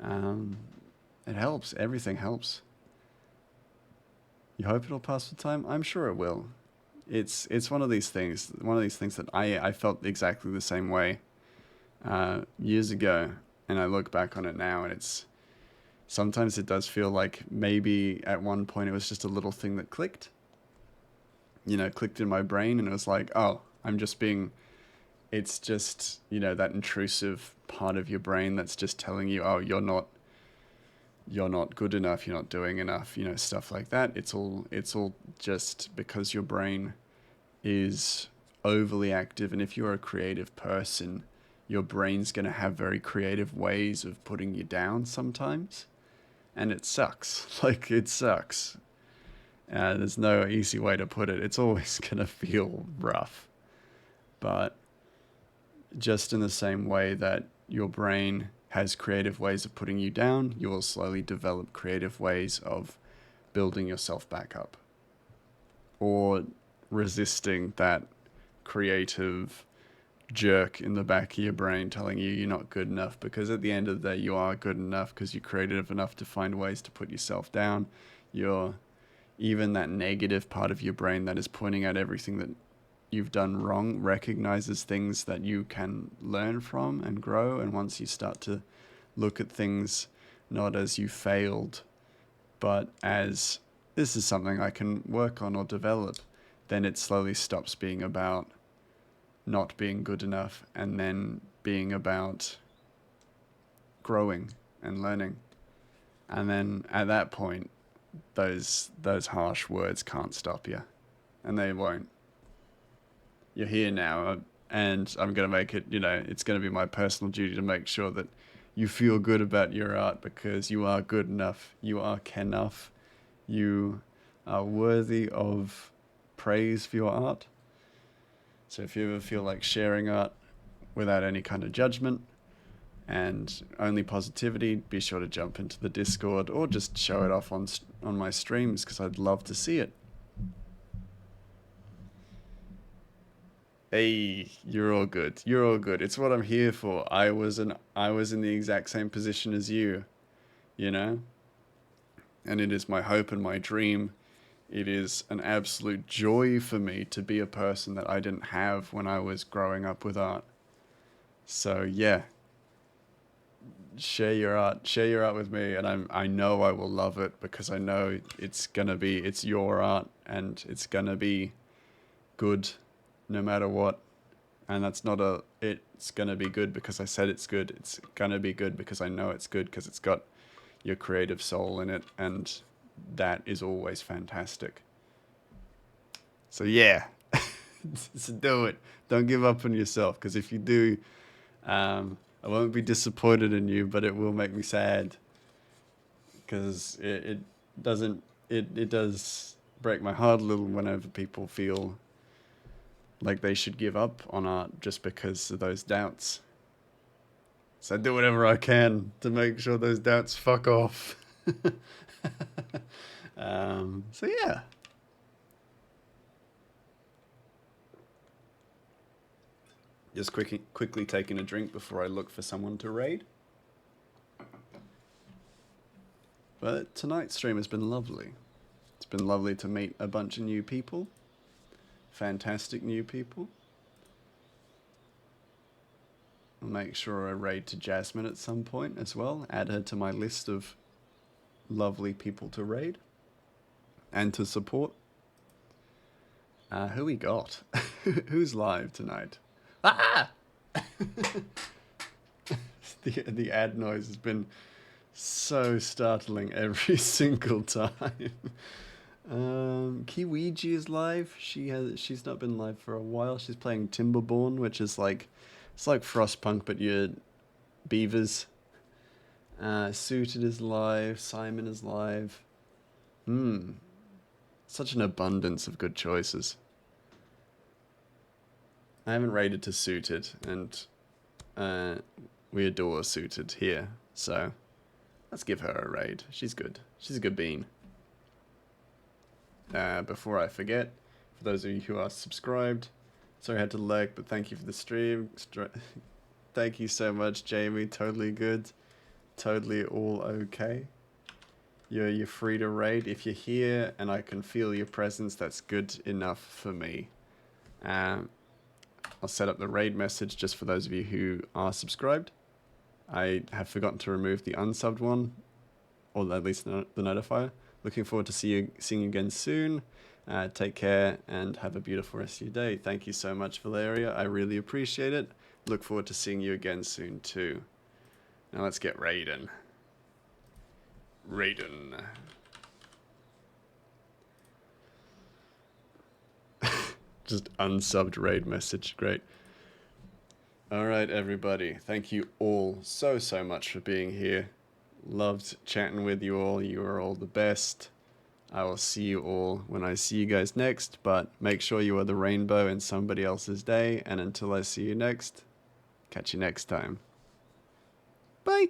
It helps. Everything helps. You hope it'll pass with time? I'm sure it will. It's one of these things that I felt exactly the same way years ago, and I look back on it now, and sometimes it does feel like maybe at one point it was just a little thing that clicked in my brain, and it was like, oh, it's just, that intrusive part of your brain that's just telling you, oh, you're not good enough, you're not doing enough, stuff like that. It's all just because your brain is overly active. And if you're a creative person, your brain's going to have very creative ways of putting you down sometimes. And it sucks. Like, it sucks. There's no easy way to put it. It's always going to feel rough. But just in the same way that your brain has creative ways of putting you down, you will slowly develop creative ways of building yourself back up, or resisting that creative jerk in the back of your brain telling you you're not good enough, because at the end of the day you are good enough, because you're creative enough to find ways to put yourself down. Even that negative part of your brain that is pointing out everything that you've done wrong recognizes things that you can learn from and grow. And once you start to look at things not as you failed, but as this is something I can work on or develop, then it slowly stops being about not being good enough, and then being about growing and learning. And then at that point, those harsh words can't stop you, and they won't. You're here now, and I'm going to make it, it's going to be my personal duty to make sure that you feel good about your art, because you are good enough. You are enough. You are worthy of praise for your art. So if you ever feel like sharing art without any kind of judgment and only positivity, be sure to jump into the Discord or just show it off on my streams, because I'd love to see it. Hey, you're all good. You're all good. It's what I'm here for. I was in the exact same position as you, And it is my hope and my dream. It is an absolute joy for me to be a person that I didn't have when I was growing up with art. So yeah, share your art. Share your art with me, and I know I will love it because I know it's your art and it's gonna be good, no matter what. And that's not it's gonna be good because I said it's good. It's gonna be good because I know it's good because it's got your creative soul in it, and that is always fantastic. So yeah, so do it. Don't give up on yourself, because if you do, I won't be disappointed in you, but it will make me sad, because it doesn't it does break my heart a little whenever people feel like they should give up on art just because of those doubts. So I do whatever I can to make sure those doubts fuck off. So yeah. Just quickly taking a drink before I look for someone to raid. But tonight's stream has been lovely. It's been lovely to meet a bunch of new people. Fantastic new people. I'll make sure I raid to Jasmine at some point as well. Add her to my list of lovely people to raid and to support. Who we got? Who's live tonight? Ah! The ad noise has been so startling every single time. Kiwiji is live. She's not been live for a while. She's playing Timberborn, which is like, it's like Frostpunk, but you're beavers. Suited is live. Simon is live. Such an abundance of good choices. I haven't raided to Suited, and we adore Suited here, so let's give her a raid. She's good. She's a good bean. Before I forget, for those of you who are subscribed, sorry I had to lurk, but thank you for the stream. Thank you so much, Jamie. Totally good. Totally all okay. You're free to raid. If you're here and I can feel your presence, that's good enough for me. I'll set up the raid message just for those of you who are subscribed. I have forgotten to remove the unsubbed one, or at least the notifier. Looking forward to seeing you again soon. Take care and have a beautiful rest of your day. Thank you so much, Valeria. I really appreciate it. Look forward to seeing you again soon too. Now let's get raiding. Raiden. Just unsubbed raid message. Great. Alright, everybody. Thank you all so much for being here. Loved chatting with you all. You are all the best. I will see you all when I see you guys next, but make sure you are the rainbow in somebody else's day. And until I see you next, catch you next time. Bye.